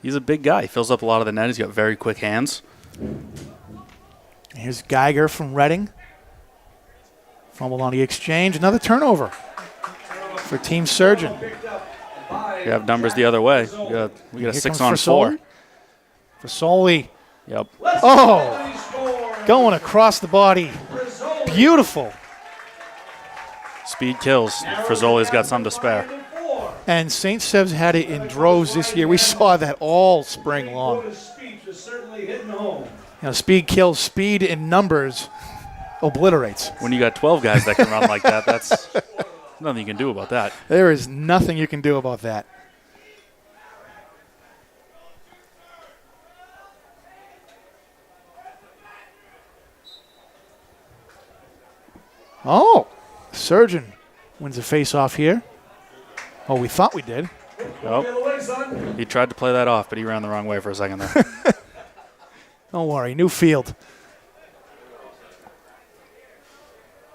He's a big guy. He fills up a lot of the net. He's got very quick hands. Here's Geiger from Reading. Fumbled on the exchange. Another turnover for Team Surgeon. You have numbers the other way. We got a 6-on-4. Fasoli. Yep. Oh, going across the body. Beautiful. Speed kills. Frizzoli's got some to spare. And St. Seb's had it in droves this year. We saw that all spring long. Speed kills. Speed in numbers obliterates. When you got 12 guys that can run like that, that's nothing you can do about that. There is nothing you can do about that. Oh, Surgeon wins a face-off here. Oh, we thought we did. Yep. He tried to play that off, but he ran the wrong way for a second there. Don't worry, new field.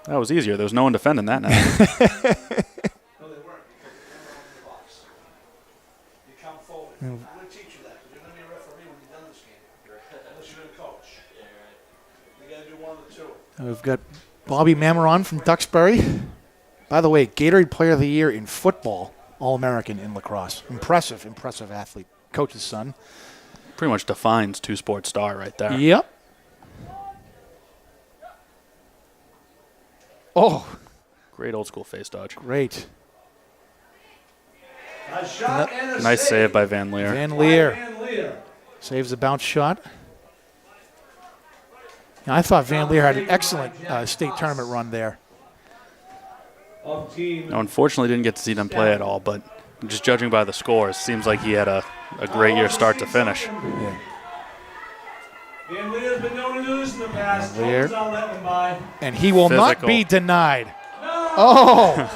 That was easier. There was no one defending that now. No, they weren't. You box. You come forward. I'm going to teach you that. You're going to be a referee when you're done this game. Unless you're going to coach. You got to do one of the two. We've got Bobby Mameron from Duxbury. By the way, Gatorade Player of the Year in football, All-American in lacrosse. Impressive athlete. Coach's son. Pretty much defines two-sport star right there. Yep. Oh, Great old school face dodge. great. A shot and a Nice save by Van Leer. Van Leer Van Leer. saves the bounce shot. Yeah, I thought Van Leer had an excellent state tournament run there. Of team. Now, unfortunately, didn't get to see them play at all, but just judging by the scores, seems like he had a great year start to finish. Yeah. Van Leer's been known to do this in the past. Van Leer. Coach's not letting him by. And he will not Physical. be denied. Oh,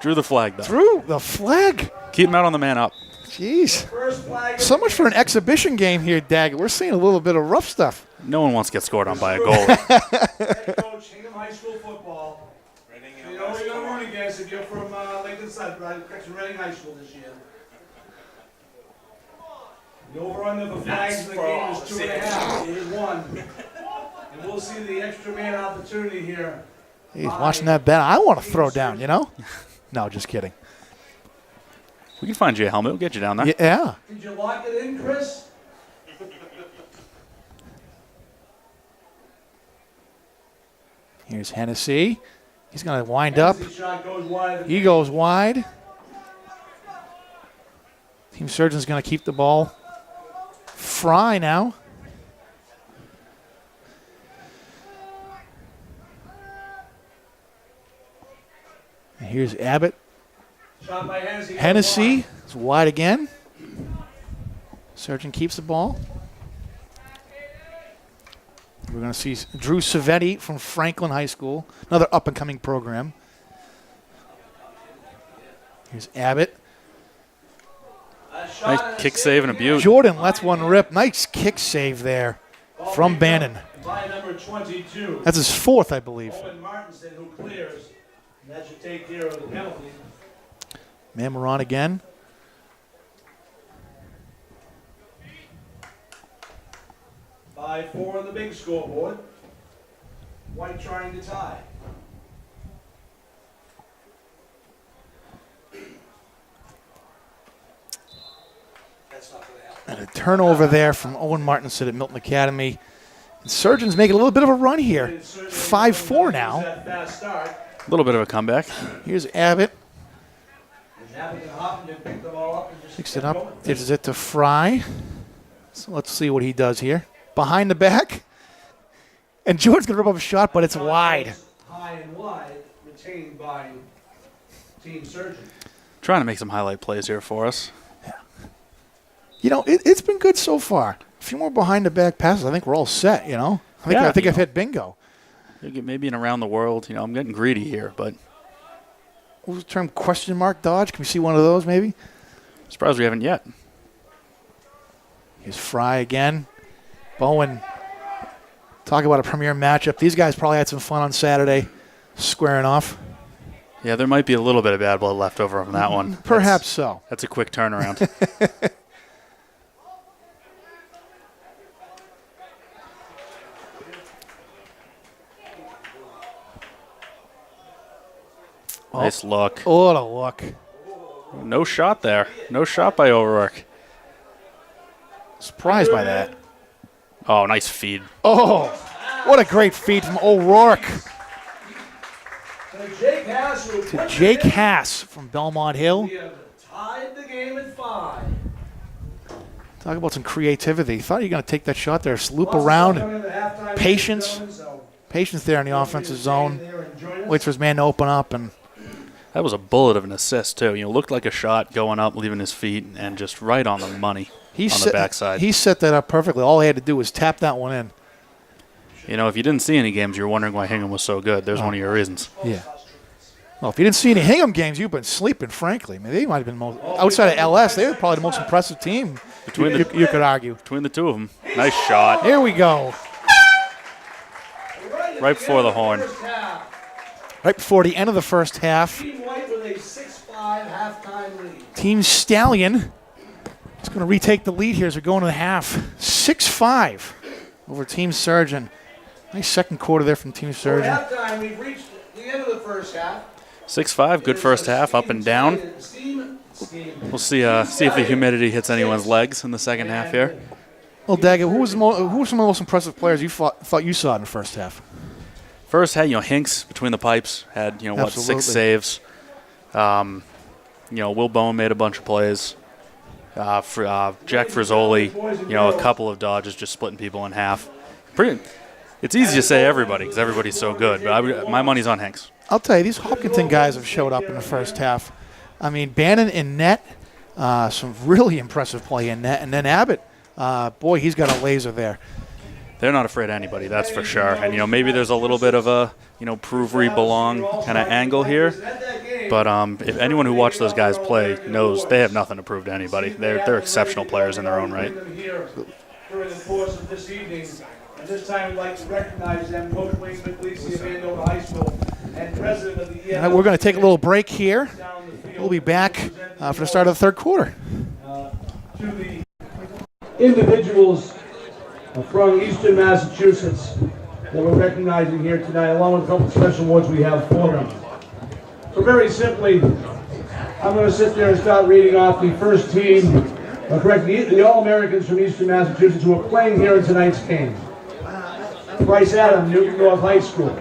Drew the flag, though. through the flag. Keep him out on the man up. Jeez. First flag. So much for an exhibition game here, Daggett. We're seeing a little bit of rough stuff. No one wants to get scored on by a goal. Head coach, Hingham High School football. You know who you're going to run against if you're from Lincoln Side, right? Reading High School this year. The over-under for flags in the game is 2.5. It is 1. And we'll see the extra man opportunity here. He's watching that bet. I want to throw down, you know? No, just kidding. We can find you a helmet. We'll get you down there. Yeah. Did you lock it in, Chris? Here's Hennessy. He's going to wind up. Hennessy shot goes wide. He goes wide. Team Surgeon's going to keep the ball. Fry now. And here's Abbott. Shot by Hennessy. Hennessy is wide again. Surgeon keeps the ball. We're going to see Drew Savetti from Franklin High School, another up-and-coming program. Here's Abbott. Nice kick save and a beaut. Jordan lets one rip. Nice kick save there from Bannon. By number 22. That's his fourth, I believe. Owen Martinson, who clears. And that should take care of the penalty. Mameron again. By 4 on the big scoreboard. White trying to tie. That's not going to help. And a turnover there from Owen Martinson at Milton Academy. And Surgeon's making a little bit of a run here. 5-4 now. That fast start. A little bit of a comeback. Here's Abbott. And Abbott and Hoffman picked the ball up and just Picks it kept up. going. Gives it to Fry. So let's see what he does here. Behind the back. And Jordan's going to rip up a shot, but it's wide. High and wide, retained by Team Surgeon. Trying to make some highlight plays here for us. You know, it's been good so far. A few more behind the back passes. I think we're all set, you know. I think I've hit bingo. Maybe in around the world. You know, I'm getting greedy here, but What was the term? Question mark dodge? Can we see one of those maybe? surprised we haven't yet. Here's Fry again. Bowen. Talk about a premier matchup. These guys probably had some fun on Saturday, squaring off. Yeah, there might be a little bit of bad blood left over from that one. Perhaps so. That's a quick turnaround. Nice look. Oh, what a look. No shot there. No shot by O'Rourke. Surprised by that. Oh, nice feed. Oh, what a great feed from O'Rourke So Jake Hass, who to put Jake it in, Hass from Belmont Hill. we have tied the game at 5. Talk about some creativity. Thought you were going to take that shot there, loop Boston's around. coming into halftime, Patience. gentlemen, so Patience there in the offensive zone. there and join us. Waits for his man to open up. And That was a bullet of an assist, too. You know, looked like a shot going up, leaving his feet, and just right on the money on the backside. He set that up perfectly. All he had to do was tap that one in. You know, if you didn't see any games, you're wondering why Hingham was so good. There's one of your reasons. Yeah. Well, if you didn't see any Hingham games, you've been sleeping, frankly. I mean, they might have been outside of LS. They were probably the most impressive team. You could argue. Between the two of them. Nice shot. Here we go. Right before the horn. First half. right before the end of the first half. Team White with a 6-5 halftime lead. Team Stallion is going to retake the lead here as we go into the half. 6-5 over Team Surgeon. Nice second quarter there from Team For Surgeon. halftime, we've reached the end of the first half. 6-5, good first half, up and down. We'll see if the humidity hits anyone's legs in the second half here. Well, Daggett, who were some of the most impressive players you thought you saw in the first half? First had, Hinks between the pipes had, Absolutely. 6 saves. Will Bowen made a bunch of plays. Jack Frizzoli, a couple of dodges, just splitting people in half. It's easy to say everybody because everybody's so good, but my money's on Hinks. I'll tell you, these Hopkinton guys have showed up in the first half. I mean, Bannon in net, some really impressive play in net, and then Abbott. Boy, he's got a laser there. They're not afraid of anybody, that's for sure. And, maybe there's a little bit of a, prove where you belong kind of angle here. But if anyone who watched those guys play knows they have nothing to prove to anybody. They're exceptional players in their own right. During the course of this evening, and this time we'd like to recognize them, Coach Wayne McLeese of Andover High School and president of the We're going to take a little break here. We'll be back for the start of the third quarter. To the individuals from Eastern Massachusetts that we're recognizing here tonight, along with a couple of special awards we have for them. So very simply, I'm going to sit there and start reading off the first team, the All-Americans from Eastern Massachusetts who are playing here in tonight's game. Bryce Adam, Newton North High School.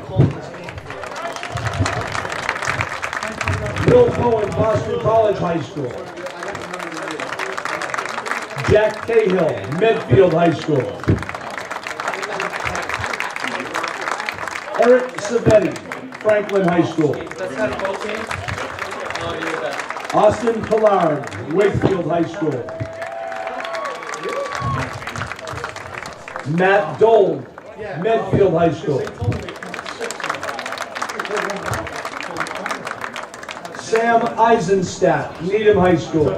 Will Cohen, Boston College High School. Jack Cahill, Medfield High School. Eric Savetti, Franklin High School. Austin Collard, Wakefield High School. Matt Dole, Medfield High School. Sam Eisenstadt, Needham High School.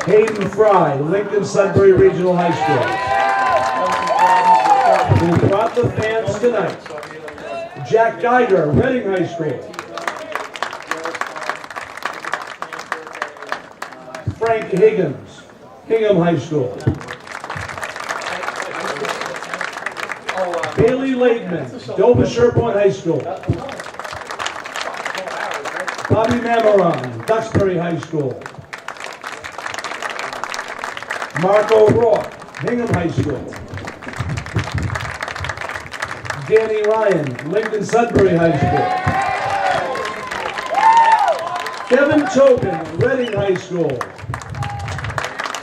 Hayden Fry, Lincoln Sudbury Regional High School. Who brought the fans tonight? Jack Geiger, Reading High School. Frank Higgins, Hingham High School. Bailey Laidman, Dover Sherborne High School. Bobby Mamoron, Duxbury High School. Marco Rourke, Hingham High School. Danny Ryan, Lincoln Sudbury High School. Kevin Tobin, Reading High School.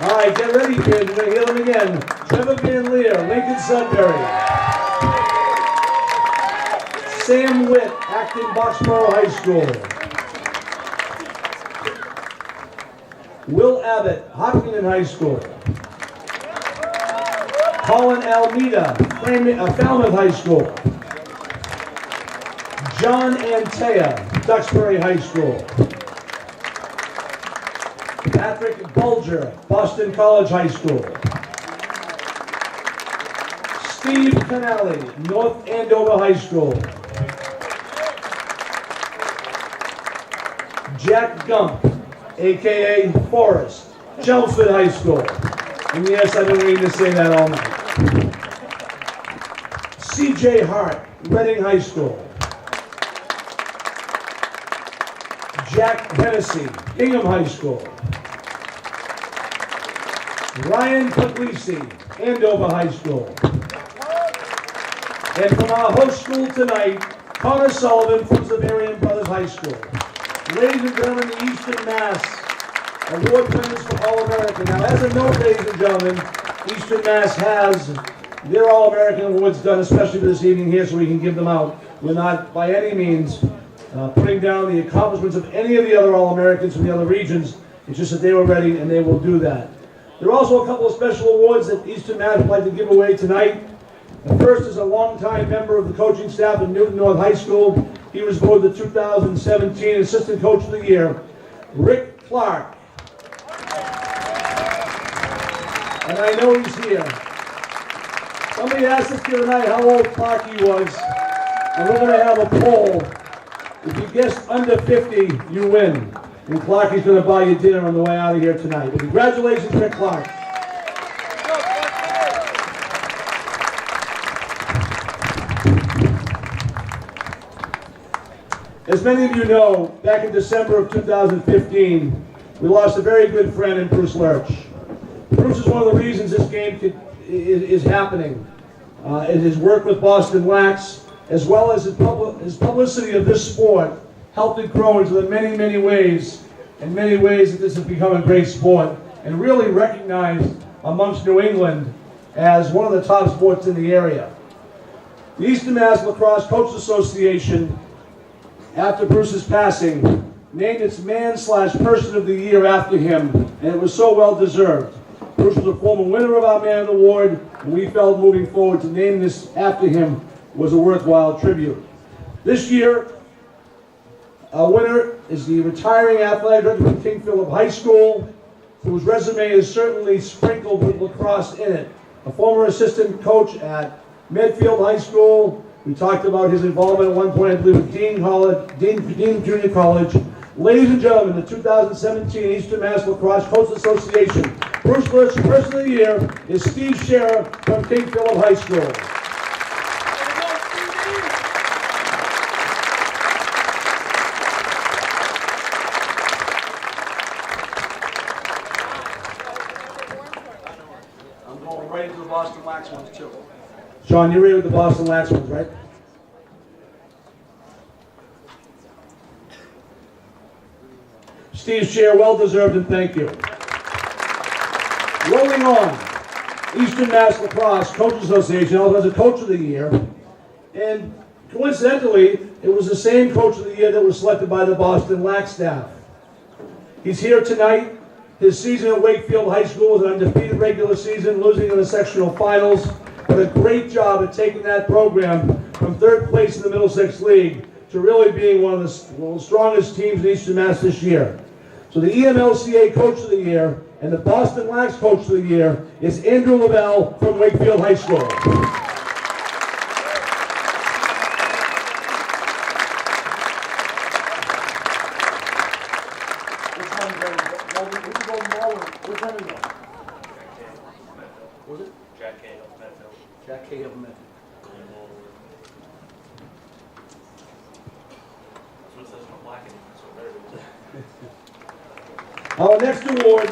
All right, get ready, kids. We're going to hear them again. Trevor Van Leer, Lincoln Sudbury. Sam Witt, Acton Boxborough High School. Will Abbott, Hopkinton High School. Colin Almeida, Falmouth High School. John Antea, Duxbury High School. Patrick Bulger, Boston College High School. Steve Canali, North Andover High School. Jack Gump, a.k.a. Forrest, Chelmsford High School. And yes, I've been waiting to say that all night. C.J. Hart, Reading High School. Jack Hennessy, Hingham High School. Ryan Puglisi, Andover High School. And from our host school tonight, Connor Sullivan from Zavarian Brothers High School. Ladies and gentlemen, the Eastern Mass award winners for All-American. Now, as a note, ladies and gentlemen, Eastern Mass has their All-American awards done, especially for this evening here, so we can give them out. We're not, by any means, putting down the accomplishments of any of the other All-Americans from the other regions. It's just that they were ready, and they will do that. There are also a couple of special awards that Eastern Mass would like to give away tonight. The first is a longtime member of the coaching staff at Newton North High School. He was voted the 2017 Assistant Coach of the Year, Rick Clark. And I know he's here. Somebody asked us the other night how old Clarky was, and we're going to have a poll. If you guess under 50, you win. And Clarky's going to buy you dinner on the way out of here tonight. But congratulations, Rick Clark. As many of you know, back in December of 2015, we lost a very good friend in Bruce Lurch. Bruce is one of the reasons this game is happening. In his work with BostonLax, as well as his publicity of this sport, helped it grow into the many, many ways that this has become a great sport, and really recognized amongst New England as one of the top sports in the area. The Eastern Mass Lacrosse Coaches Association, after Bruce's passing, named its Man/Person of the Year after him, and it was so well deserved. Bruce was a former winner of our Man of the Award, and we felt moving forward to name this after him was a worthwhile tribute. This year, our winner is the retiring athletic director from King Philip High School, whose resume is certainly sprinkled with lacrosse in it. A former assistant coach at Medfield High School. We talked about his involvement at one point, I believe, with Dean Junior College. Ladies and gentlemen, the 2017 Eastern Mass Lacrosse Coaches Association Bruce Lurch Person of the Year is Steve Scherer from King Philip High School. I'm going right into the BostonLax ones, too. Sean, you're ready with the BostonLax ones, right? Steve Scherer, well deserved, and thank you. Rolling on, Eastern Mass Lacrosse Coaches Association also has a Coach of the Year, and coincidentally, it was the same Coach of the Year that was selected by the BostonLax staff. He's here tonight. His season at Wakefield High School was an undefeated regular season, losing in the sectional finals, but a great job at taking that program from third place in the Middlesex League to really being one of the strongest teams in Eastern Mass this year. So the EMLCA Coach of the Year and the BostonLax Coach of the Year is Andrew Lavelle from Wakefield High School. Which one is it? Was it? Jack Cahill Medfield. Our next award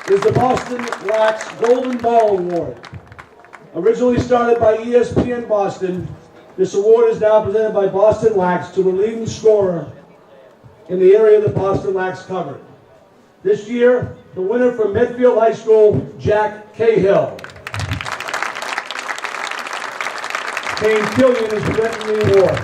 is the BostonLax Golden Ball Award. Originally started by ESPN Boston, this award is now presented by BostonLax to the leading scorer in the area that BostonLax covered. This year, the winner from Medfield High School, Jack Cahill. Kane Killian is presenting the award.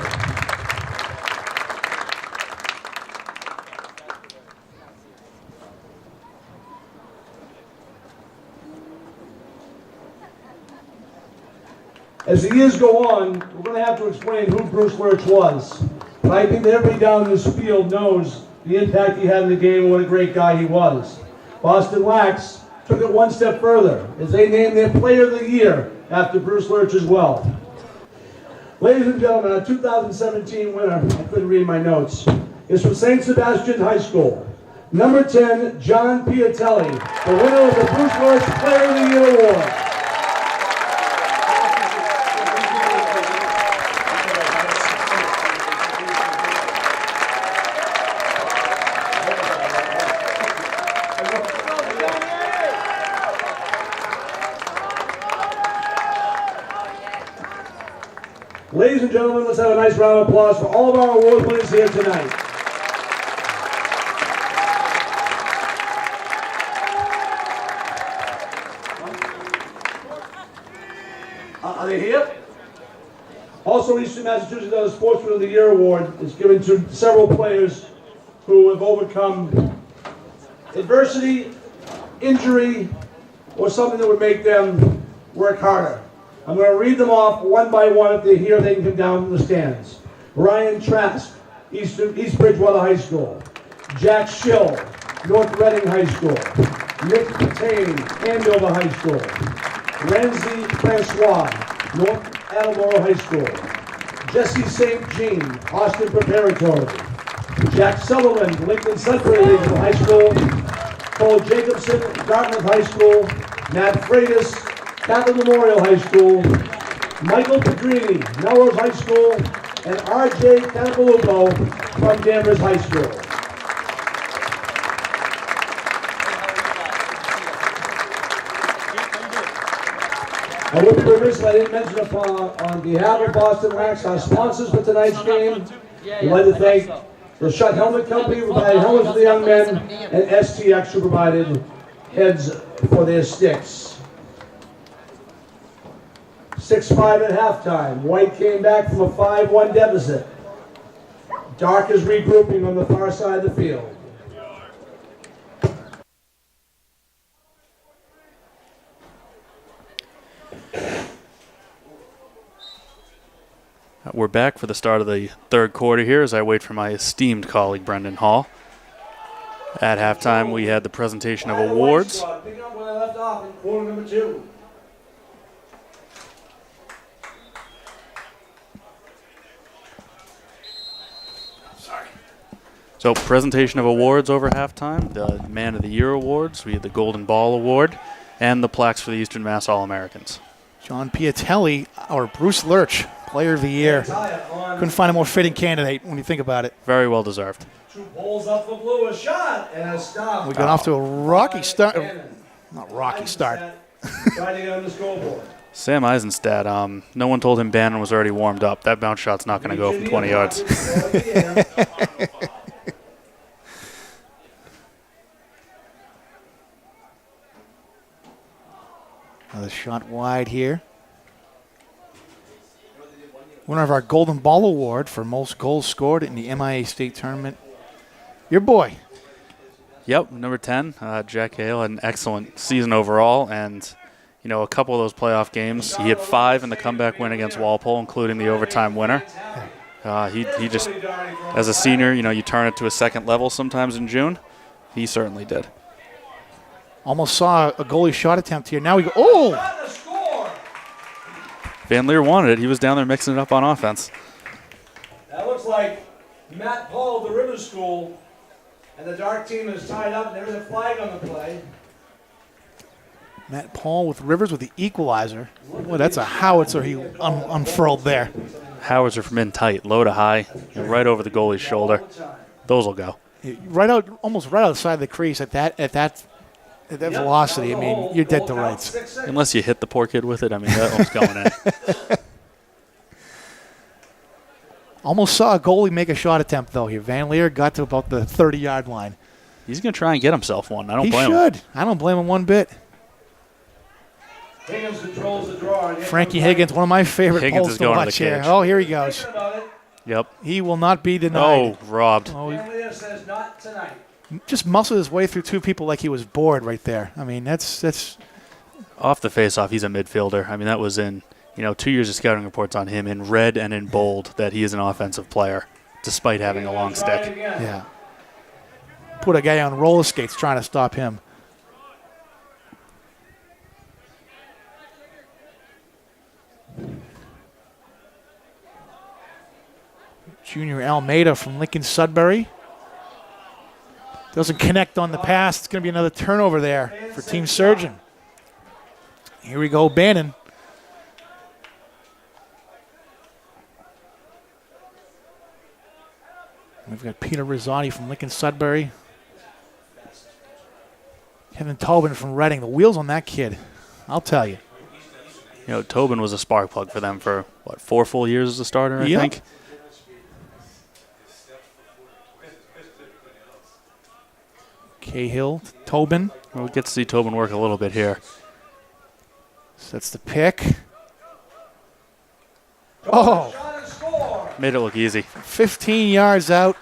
As the years go on, we're going to have to explain who Bruce Lurch was. But I think that everybody down in this field knows the impact he had in the game and what a great guy he was. BostonLax took it one step further as they named their Player of the Year after Bruce Lurch as well. Ladies and gentlemen, our 2017 winner, I couldn't read my notes, is from St. Sebastian High School. Number 10, John Piatelli, the winner of the Bruce Lurch Player of the Year Award. Ladies and gentlemen, let's have a nice round of applause for all of our award winners here tonight. Are they here? Also, Eastern Massachusetts Sportsman of the Year Award is given to several players who have overcome adversity, injury, or something that would make them work harder. I'm going to read them off one by one. If they're here, they can come down from the stands. Ryan Trask, East Bridgewater High School. Jack Schill, North Reading High School. Nick Patane, Andover High School. Ramsey Francois, North Attleboro High School. Jesse St. Jean, Austin Preparatory. Jack Sullivan, Lincoln Sudbury Regional High School. Cole Jacobson, Dartmouth High School. Matt Freitas, Catholic Memorial High School. Michael Pedrini, Melrose High School. And R.J. Canapalupo from Danvers High School. I would be remiss if I didn't mention on behalf of BostonLax, our sponsors for tonight's game. We'd like to thank the Shutt Helmet Company who provided helmets for the young men, and STX who provided heads for their sticks. 6-5 at halftime. White came back from a 5-1 deficit. Dark is regrouping on the far side of the field. We're back for the start of the third quarter here as I wait for my esteemed colleague Brendan Hall. At halftime, we had the presentation of awards. Picking up where I left off in quarter number 2. So presentation of awards over halftime, the Man of the Year awards, we had the Golden Ball Award, and the plaques for the Eastern Mass All-Americans. John Piatelli, or Bruce Lurch, Player of the Year. Couldn't find a more fitting candidate when you think about it. Very well deserved. 2 poles up for blue, a shot, and a stop. We got off to a rocky start. Not rocky start. Trying to get on the scoreboard. Sam Eisenstadt, no one told him Bannon was already warmed up. That bounce shot's not going to go from 20 yards. Another shot wide here. Winner of our Golden Ball Award for most goals scored in the MIA State Tournament. Your boy. Yep, number 10, Jack Hale, had an excellent season overall, and you know, a couple of those playoff games, he had 5 in the comeback win against Walpole, including the overtime winner. He just, as a senior, you know, you turn it to a second level sometimes in June. He certainly did. Almost saw a goalie shot attempt here. Now we go. Oh! Van Leer wanted it. He was down there mixing it up on offense. That looks like Matt Paul of the River School, and the dark team is tied up, and there's a flag on the play. Matt Paul with Rivers with the equalizer. Boy, that's a howitzer he unfurled there. Howitzer from in tight, low to high, and right over the goalie's shoulder. Those will go. Right out, almost right outside the crease at that velocity. I mean, you're dead to rights. Unless you hit the poor kid with it, I mean, that one's going in. Almost saw a goalie make a shot attempt, though, here. Van Leer got to about the 30-yard line. He's going to try and get himself one. I don't blame him. He should. I don't blame him one bit. Higgins controls the draw. Frankie Higgins, one of my favorite Higgins polls is to going to watch the here. cage. Oh, here he goes. Yep. He will not be denied. Oh, robbed. Oh, Van Leer says not tonight. just muscled his way through 2 people like he was bored right there. I mean, that's Off the face-off, he's a midfielder. I mean, that was in, 2 years of scouting reports on him in red and in bold that he is an offensive player, despite having a long stick. yeah. Put a guy on roller skates trying to stop him. Junior Almeida from Lincoln Sudbury. Doesn't connect on the pass. It's going to be another turnover there for Team Surgeon. Here we go, Bannon. We've got Peter Rizzotti from Lincoln Sudbury. Kevin Tobin from Reading. The wheels on that kid, I'll tell you. Tobin was a spark plug for them for, 4 full years as a starter, I think? Cahill, Tobin. We'll get to see Tobin work a little bit here. So that's the pick. Oh, Made it look easy. 15 yards out.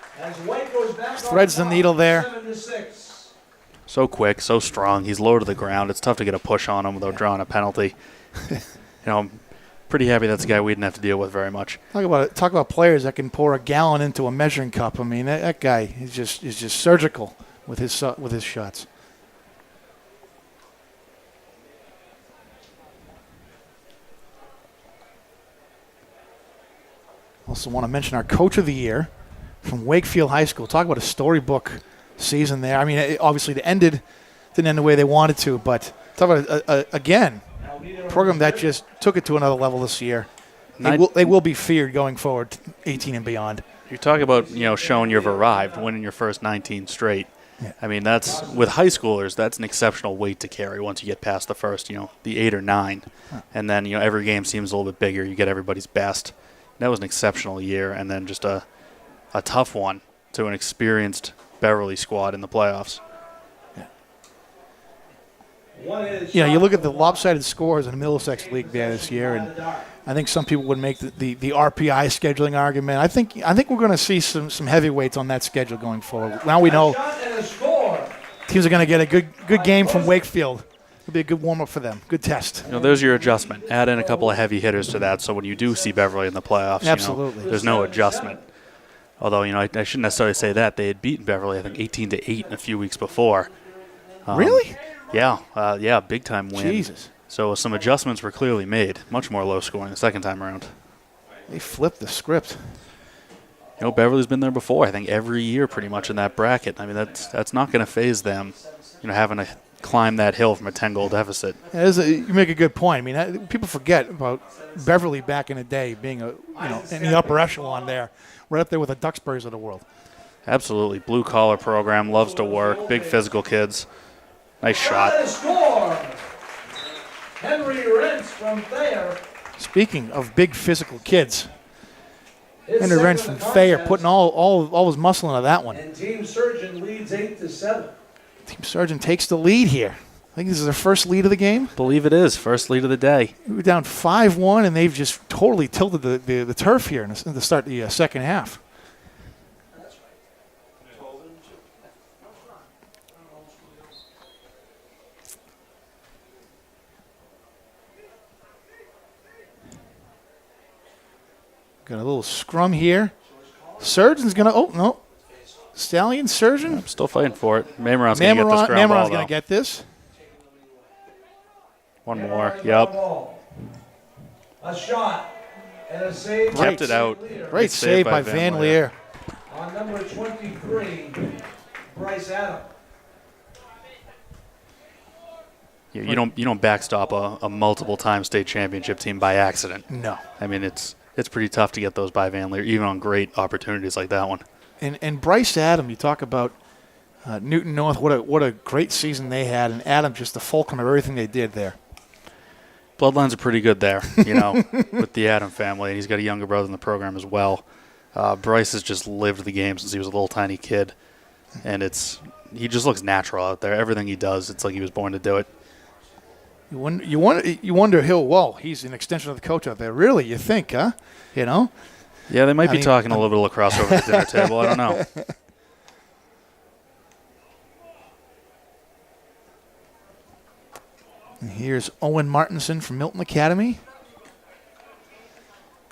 Threads the needle there. So quick, so strong. He's low to the ground. It's tough to get a push on him without drawing a penalty. I'm pretty happy that's a guy we didn't have to deal with very much. Talk about players that can pour a gallon into a measuring cup. I mean, that guy is just surgical with his shots. Also want to mention our Coach of the Year from Wakefield High School. Talk about a storybook season there. I mean, obviously it didn't end the way they wanted to, but talk about, again, a program that just took it to another level this year. They will be feared going forward, 18 and beyond. You talk about, showing you've arrived, winning your first 19 straight. Yeah. I mean, that's with high schoolers, that's an exceptional weight to carry once you get past the first, the 8 or 9. Huh. And then, every game seems a little bit bigger. You get everybody's best. That was an exceptional year, and then just a tough one to an experienced Beverly squad in the playoffs. Yeah. You look at the lopsided scores in the Middlesex League there this year, and I think some people would make the RPI scheduling argument. I think we're going to see some heavyweights on that schedule going forward. Now we know teams are going to get a good game from Wakefield. It'll be a good warm-up for them. Good test. There's your adjustment. Add in a couple of heavy hitters to that, so when you do see Beverly in the playoffs, absolutely, there's no adjustment. Although, I shouldn't necessarily say that. They had beaten Beverly, I think, 18-8 a few weeks before. Really? Yeah, big-time win. Jesus. So some adjustments were clearly made. Much more low-scoring the second time around. They flipped the script. Beverly's been there before, I think, every year pretty much in that bracket. I mean, that's not going to phase them, having to climb that hill from a 10-goal deficit. You make a good point. I mean, people forget about Beverly back in the day being in the upper echelon there, right up there with the Duxburys of the world. Absolutely. Blue-collar program, loves to work, big physical kids. Nice shot. Henry Rentz from Thayer. Speaking of big physical kids, Henry Rentz from Thayer putting all his muscle into that one. And Team Surgeon leads 8-7. Team Surgeon takes the lead here. I think this is their first lead of the game. Believe it is. First lead of the day. We were down 5-1, and they've just totally tilted the turf here in the start of the second half. Got a little scrum here. Surgeon's going to – oh, no. Stallion, Surgeon. I'm still fighting for it. Mameron's going to get this ground ball, Mameron's going to get this. One more. Yep. A shot and a save. Kept it out. Great save by Van Leer. On number 23, Bryce Adams. You don't backstop a multiple-time state championship team by accident. No. I mean, it's pretty tough to get those by Van Leer, even on great opportunities like that one. And Bryce Adams, you talk about Newton North, what a great season they had, and Adams just the fulcrum of everything they did there. Bloodlines are pretty good there, with the Adam family, and he's got a younger brother in the program as well. Bryce has just lived the game since he was a little tiny kid, and he just looks natural out there. Everything he does, it's like he was born to do it. You wonder, he's an extension of the coach out there. Really, you think, huh? Yeah, they might be talking a little bit of lacrosse over the dinner table. I don't know. And here's Owen Martinson from Milton Academy.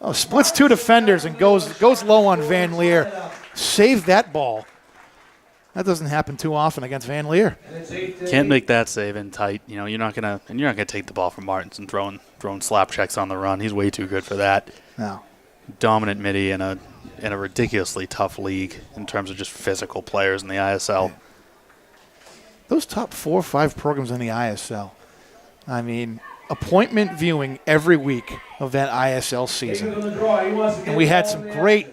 Oh, splits two defenders and goes low on Van Leer. Saved that ball. That doesn't happen too often against Van Leer. Can't make that save in tight. You're not gonna take the ball from Martinson throwing slap checks on the run. He's way too good for that. No. Dominant midi in a ridiculously tough league in terms of just physical players in the ISL. Yeah. Those top 4 or 5 programs in the ISL. I mean, appointment viewing every week of that ISL season. And we had some great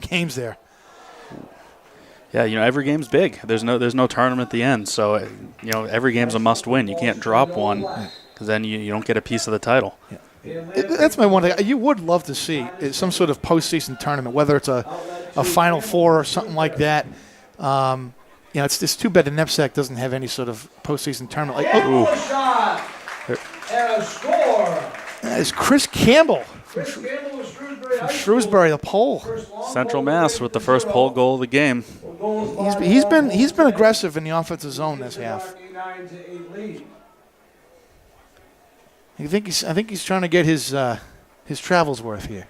games there. Yeah, every game's big. There's no tournament at the end, so every game's a must-win. You can't drop one because then you don't get a piece of the title. Yeah. That's my one thing. You would love to see some sort of postseason tournament, whether it's a Final Four or something like that. It's too bad the NEPSAC doesn't have any sort of postseason tournament. And a score. It's Chris Campbell from Shrewsbury, the pole. Central Mass with the first pole goal of the game. He's been aggressive in the offensive zone this half. I think he's trying to get his travels worth here.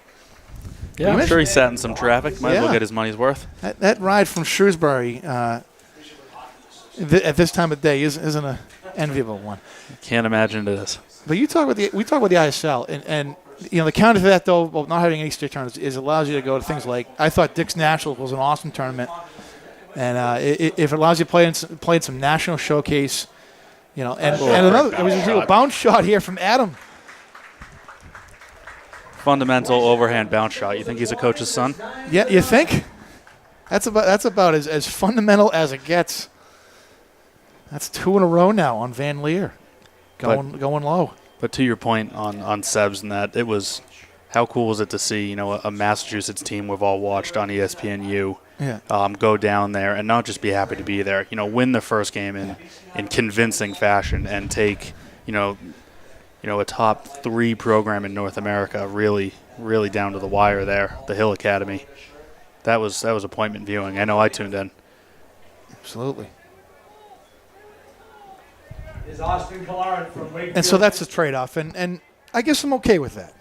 Yeah, I'm sure he sat in some traffic. Might as well get his money's worth. That ride from Shrewsbury at this time of day isn't an enviable one. Can't imagine it is. But we talk about the ISL, and The counter to that, though, well, not having any state tournaments, is allows you to go to things like, I thought Dick's National was an awesome tournament. And if it allows you to play in some national showcase, and another, there was a little bounce shot here from Adam. Fundamental overhand bounce shot. You think he's a coach's son? Yeah, you think? That's about as fundamental as it gets. That's 2 in a row now on Van Leer, going low. But to your point on Sebs and that, it was, how cool was it to see, a Massachusetts team we've all watched on ESPNU go down there and not just be happy to be there, win the first game in convincing fashion and take, a top 3 program in North America really, really down to the wire there, the Hill Academy. That was appointment viewing. I know I tuned in. Absolutely. Is Austin Kalarin from Wakefield. And so that's the trade-off, and I guess I'm okay with that.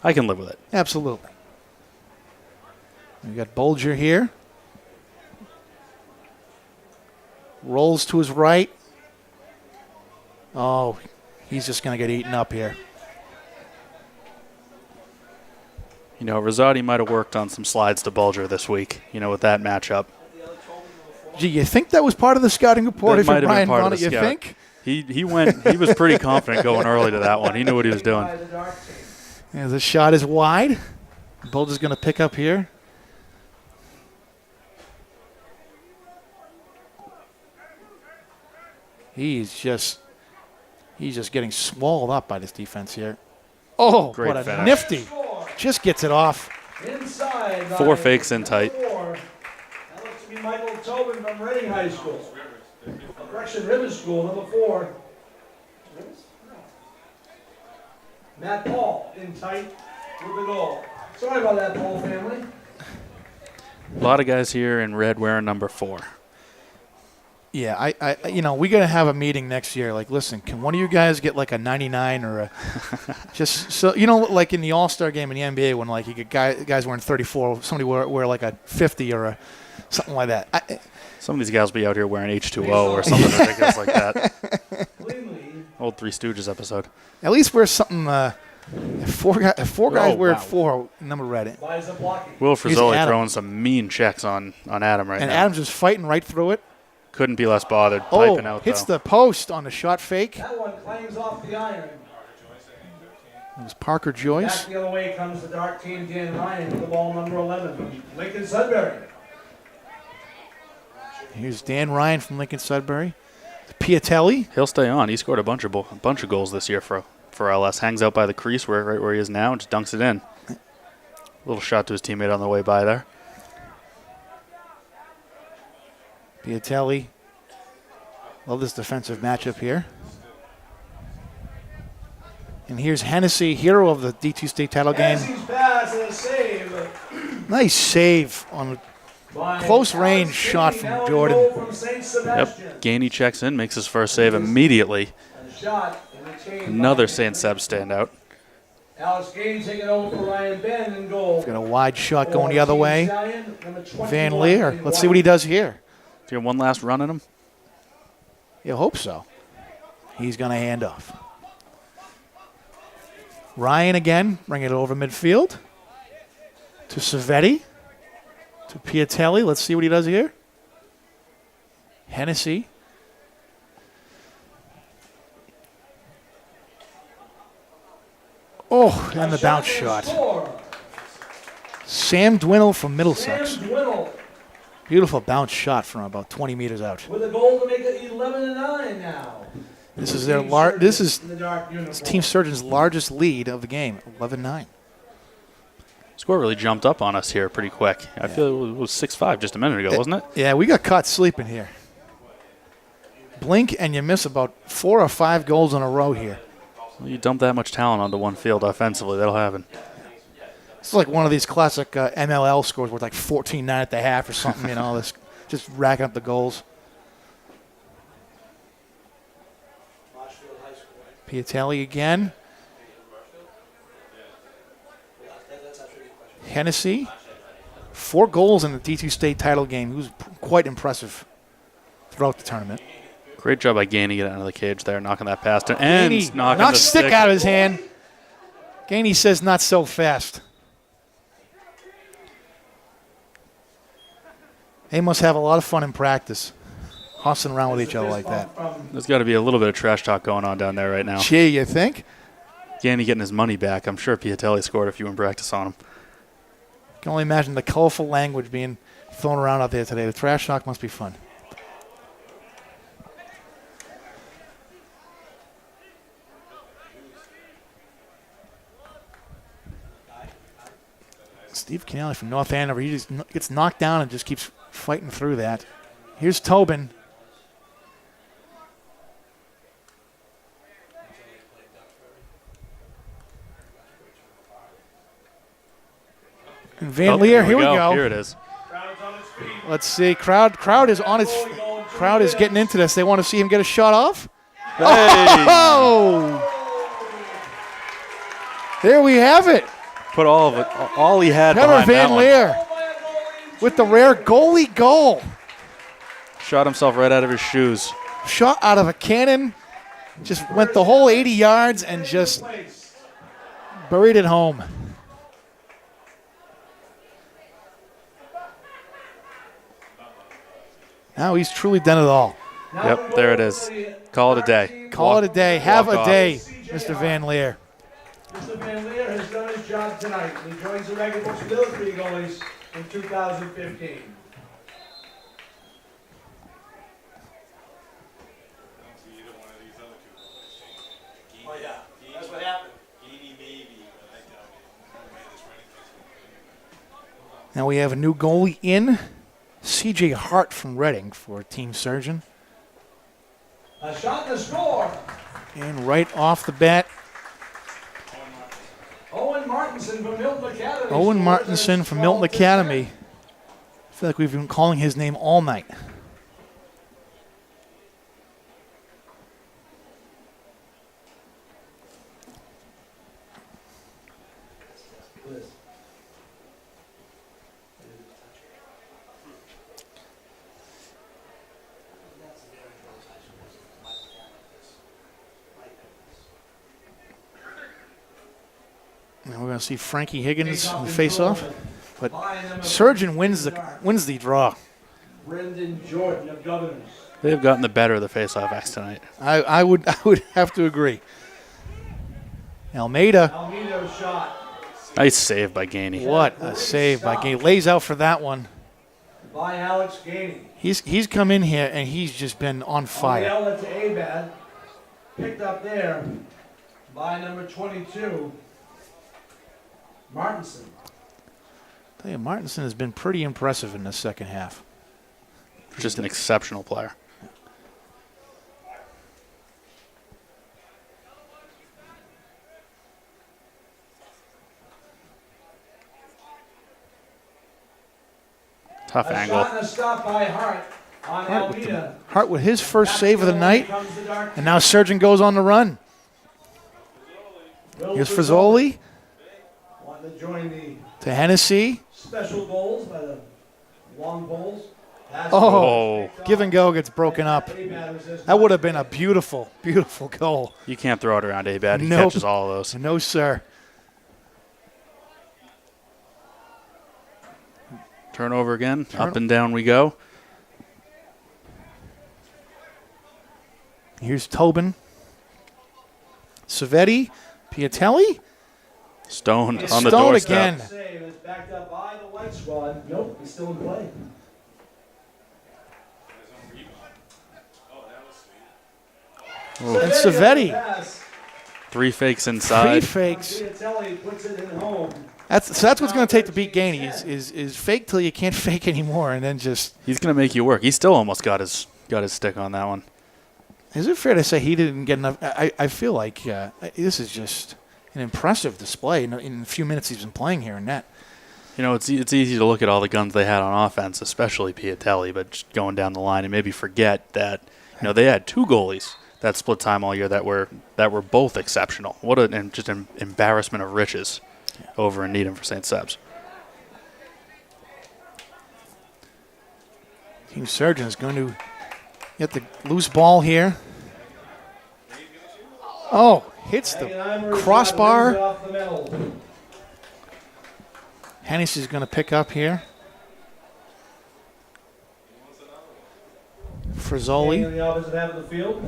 I can live with it. Absolutely. We got Bolger here. Rolls to his right. Oh, he's just going to get eaten up here. Rosati might have worked on some slides to Bulger this week, with that matchup. Gee, you think that was part of the scouting report? That If you're might have been Brian part of Bonnet, the you scout. think? He was pretty confident going early to that one. He knew what he was doing. Yeah, the shot is wide. Bulger's going to pick up here. He's just getting swallowed up by this defense here. Oh, Great what a finish. nifty. Just gets it off. Inside. 4 fakes in tight. 4. That looks to be Michael Tobin from Reading High School. Correction, Rivers School, number 4. Matt Paul in tight with the goal. Sorry about that, Paul family. A lot of guys here in red wearing number 4. Yeah, we got to have a meeting next year. Like, listen, can one of you guys get like a 99 or a just so like in the All-Star game in the NBA when like you get guys wearing 34, somebody wear like a 50 or a something like that. Some of these guys will be out here wearing H2O or something ridiculous like that. Old Three Stooges episode. At least wear something. Four guys wear wow. 4 number red. Will Here's Frizzoli Adam. throwing some mean checks on Adam right And now. Adam's just fighting right through it. Couldn't be less bothered. Piping out, Hits though. the post on the shot fake. That one claims off the iron. It was Parker Joyce. Back the other way comes the dark team, Dan Ryan, with the ball number 11 from Lincoln Sudbury. Here's Dan Ryan from Lincoln Sudbury. Piatelli. He'll stay on. He scored a bunch of goals this year for LS. Hangs out by the crease right where he is now and just dunks it in. Little shot to his teammate on the way by there. Piatelli. Love this defensive matchup here. And here's Hennessy, hero of the D2 state title game. Hennessy's pass and a save. Nice save on a close range shot from Jordan. Yep. Gainey checks in, makes his first save immediately. Another St. Seb standout. Alex Gainey taking over for Ryan Ben and goal. Got a wide shot going the other way. Van Leer. Let's see what he does here. Do you have one last run in him? You hope so. He's going to hand off. Ryan again, bring it over midfield. To Savetti. To Piatelli. Let's see what he does here. Hennessy. Oh, and the bounce shot. Sam Dwinnell from Middlesex. Beautiful bounce shot from about 20 meters out. With a goal to make it 11-9 now. This is Team Surgeon's largest lead of the game, 11-9. Score really jumped up on us here pretty quick. I feel it was 6-5 just a minute ago, wasn't it? Yeah, we got caught sleeping here. Blink and you miss about 4 or 5 goals in a row here. Well, you dump that much talent onto one field offensively, that'll happen. It's like one of these classic MLL scores where it's like 14-9 at the half or something, this just racking up the goals. Piatelli again. Hennessy. 4 goals in the D2 state title game. He was quite impressive throughout the tournament. Great job by Gainey getting out of the cage there, knocking that past him. And Gainey knocking knocked the stick out of his hand. Gainey says not so fast. They must have a lot of fun in practice, hossing around with each other like that. There's got to be a little bit of trash talk going on down there right now. Gee, you think? Gainey getting his money back. I'm sure Piatelli scored a few in practice on him. I can only imagine the colorful language being thrown around out there today. The trash talk must be fun. Steve Canale from North Andover, he just gets knocked down and just keeps fighting through that. Here's Tobin. And Van Leer, here we go. Here it is. Let's see. Crowd is on its. Crowd is getting into this. They want to see him get a shot off. Hey! Oh! There we have it. Put all of it, all he had Trevor behind that Van one. Leer with the rare goalie goal. Shot himself right out of his shoes. Shot out of a cannon. Just went the whole 80 yards and just buried it home. Now he's truly done it all. Yep, there it is. Call it a day. Call it a day. Have a off. day, Mr. Van Leer. Mr. Van Leer has done his job tonight. He joins the record books with those 3 goalies in 2015. Oh yeah, that's what happened. Now we have a new goalie in, C.J. Hart from Reading for Team Surgeon. A shot and a score. And right off the bat, Owen Martinson from Milton Academy. Owen Martinson from Milton Academy. I feel like we've been calling his name all night. Now we're going to see Frankie Higgins in the face-off, but Surgeon wins the draw. Brendan Jordan of Governors. They've gotten the better of the face-off acts tonight. I would have to agree. Almeida, Almeida shot. Nice save by Gainey. what a save by Gainey. Lays out for that one. By Alex Gainey. He's come in here and he's just been on On the fire. outlet to Abad. Picked up there by number 22, Martinson. I tell you, Martinson has been pretty impressive in the second half. Just an exceptional player. Tough A angle. shot and a stop by Hart on Almeida. Hart with his first save of the night, Comes the dark and now Surgeon goes on the run. Will Here's Frizzoli wanting to join the to Hennessy. special goals by the long poles. That's Oh, give and go gets broken up. Abad was just That would have been a beautiful, beautiful goal. You can't throw it around Abad. He Nope. catches all of those. No, sir. Turnover again. Up and down we go. Here's Tobin. Savetti. Piatelli. Stone It's on the Stone doorstep. again. save is backed up by the White Squad. Nope, he's still in play. And Savetti. Pass. 3 fakes Three inside. fakes. Piatelli puts it in home. That's what's going to take to beat Gainey is fake till you can't fake anymore, and then just. He's going to make you work. He still almost got his stick on that one. Is it fair to say he didn't get enough? I feel like this is just an impressive display in the few minutes he's been playing here in net. You know, it's easy to look at all the guns they had on offense, especially Piatelli, but just going down the line and maybe forget that they had 2 goalies that split time all year that were both exceptional. What just an embarrassment of riches over in Needham for St. Seb's. Team Surgeon is going to get the loose ball here. Oh, hits the Eigenheimer is crossbar. shot off the metal. Hennessy's going to pick up here. Frizzoli. On the opposite half of the field.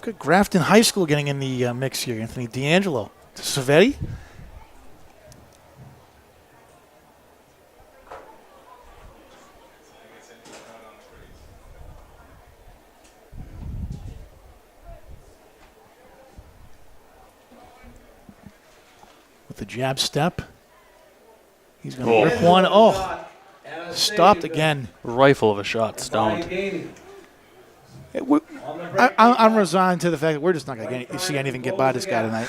Good Grafton High School getting in the mix here. Anthony D'Angelo to Savetti. With the jab step. He's going to rip one. Oh, stopped again. Rifle of a shot, stoned. I'm resigned to the fact that we're just not going to see anything get by this guy tonight.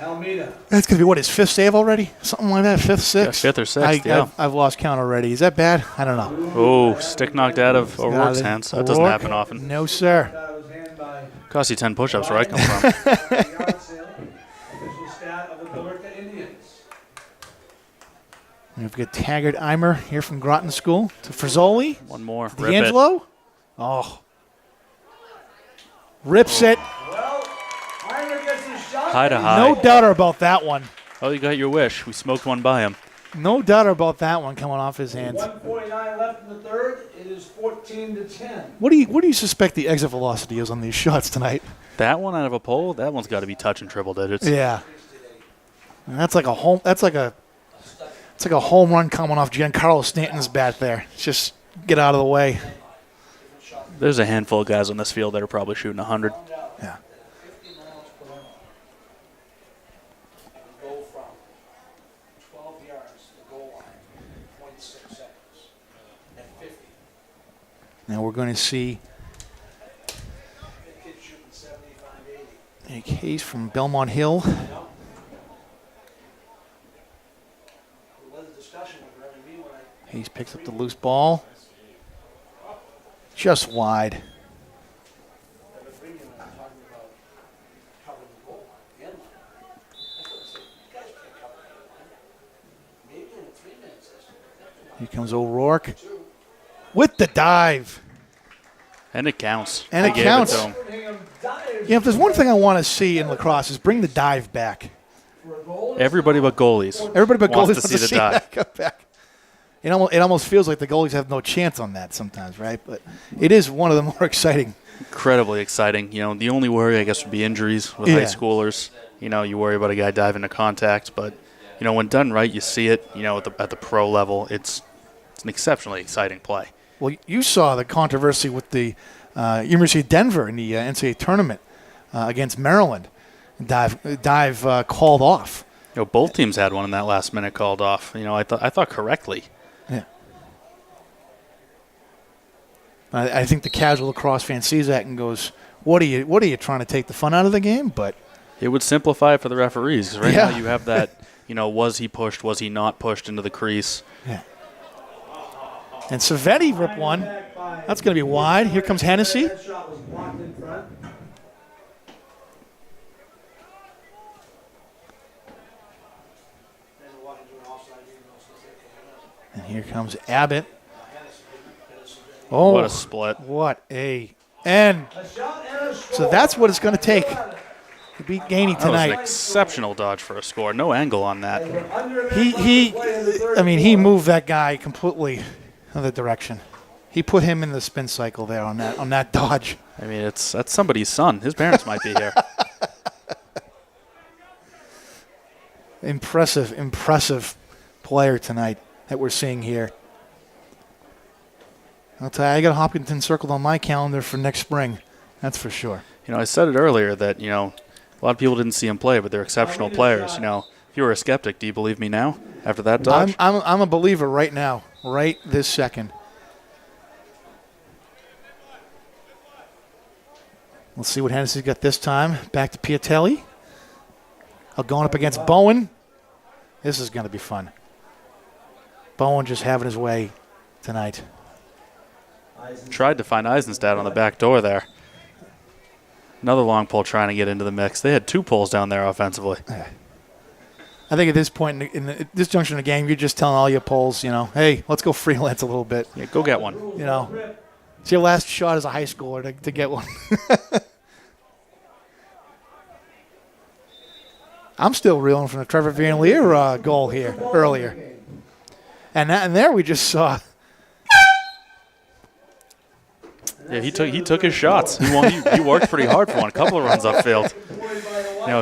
Almeida. That's going to be, what, his fifth save already? Something like that, fifth, sixth? Yeah, fifth or sixth, yeah. I've lost count already. Is that bad? I don't know. Oh, stick knocked out of O'Rourke's hands. That doesn't happen often. No, sir. Cost you 10 push-ups where I come from. We've got Taggart Eimer here from Groton School to Frizzoli. One more. Rip it. D'Angelo. Oh. Rips it. High to high. No doubt about that one. Oh, you got your wish. We smoked one by him. No doubt about that one coming off his hands. 1:49 left in the third. It is 14-10. What do you suspect the exit velocity is on these shots tonight? That one out of a pole, that one's got to be touching triple digits. Yeah. And that's like a home. It's like a home run coming off Giancarlo Stanton's bat there. Just get out of the way. There's a handful of guys on this field that are probably shooting 100. Yeah. Now we're going to see a case from Belmont Hill. Hayes picks up the loose ball. Just wide. Here comes O'Rourke with the dive. And it counts. And They it gave counts. to him. You know, if there's one thing I want to see in lacrosse is bring the dive back. Everybody but goalies. Everybody but goalies wants to see the dive. that come back. It almost feels like the goalies have no chance on that sometimes, right? But it is one of the more exciting. Incredibly exciting. You know, the only worry, I guess, would be injuries with high schoolers. You know, you worry about a guy diving into contact, but, you know, when done right, you see it, you know, at the pro level. It's an exceptionally exciting play. Well, you saw the controversy with the University of Denver in the NCAA tournament against Maryland. Dive called off. You know, both teams had one in that last minute called off. You know, I thought correctly. Yeah. I think the casual lacrosse fan sees that and goes, "What are you trying to take the fun out of the game?" But it would simplify it for the referees because right Yeah. now you have that. You know, was he pushed? Was he not pushed into the crease? yeah. And Savetti rip one. That's going to be wide. Here comes Hennessy. That shot was blocked in front. And here comes Abbott. Oh, What a split. What a end. So that's what it's going to take to beat Gainey That was an tonight. exceptional dodge for a score. No angle on that. He moved that guy completely other direction. He put him in the spin cycle there on that dodge. I mean, that's somebody's son. His parents might be here. Impressive player tonight that we're seeing here. I'll tell you, I got Hopkinton circled on my calendar for next spring. That's for sure. You know, I said it earlier that, you know, a lot of people didn't see him play, but they're exceptional players. You know, if you were a skeptic, do you believe me now after that dodge? I'm a believer right now, right this second. We'll see what Hennessy's got this time. Back to Piatelli. Going up against Bowen. This is going to be fun. Bowen just having his way tonight. Tried to find Eisenstadt on the back door there. Another long pull trying to get into the mix. They had two pulls down there offensively. I think at this point in this junction of the game, you're just telling all your polls, you know, hey, let's go freelance a little bit. Yeah, go get one. You know, it's your last shot as a high schooler to get one. I'm still reeling from the Trevor Van Leer goal here earlier. And there we just saw. Yeah, he took his shots. He worked pretty hard for one. A couple of runs upfield.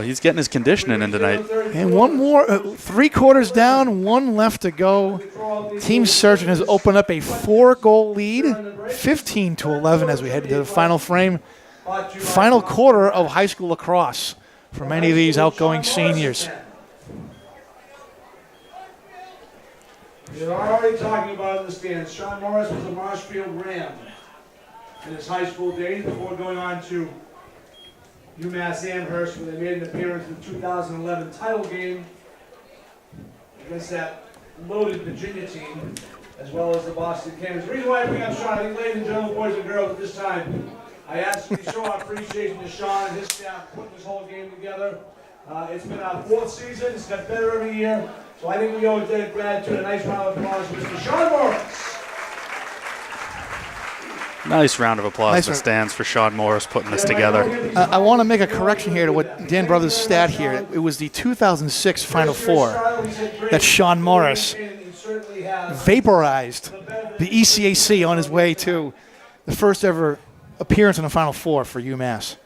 He's getting his conditioning in tonight. And one more, 3 quarters down, 1 left to go. Team Surgeon has opened up a 4-goal lead, 15-11 as we head to the final quarter of high school lacrosse for many of these outgoing seniors. You're already talking about in the stands. Sean Morris was a Marshfield Ram in his high school days before going on to UMass Amherst, where they made an appearance in the 2011 title game against that loaded Virginia team, as well as the Boston Cannons. The reason why I bring up Sean, I think, ladies and gentlemen, boys and girls, at this time, I absolutely show our appreciation to Sean and his staff putting this whole game together. It's been our 4th season. It's got better every year. So I think we owe a debt of gratitude. A nice round of applause to Mr. Sean Morris. Nice round of applause to the stands for Sean Morris putting this together. I want to make a correction here to what Dan Brothers' stat here. It was the 2006 Final Four that Sean Morris vaporized the ECAC on his way to the first ever appearance in the Final Four for UMass.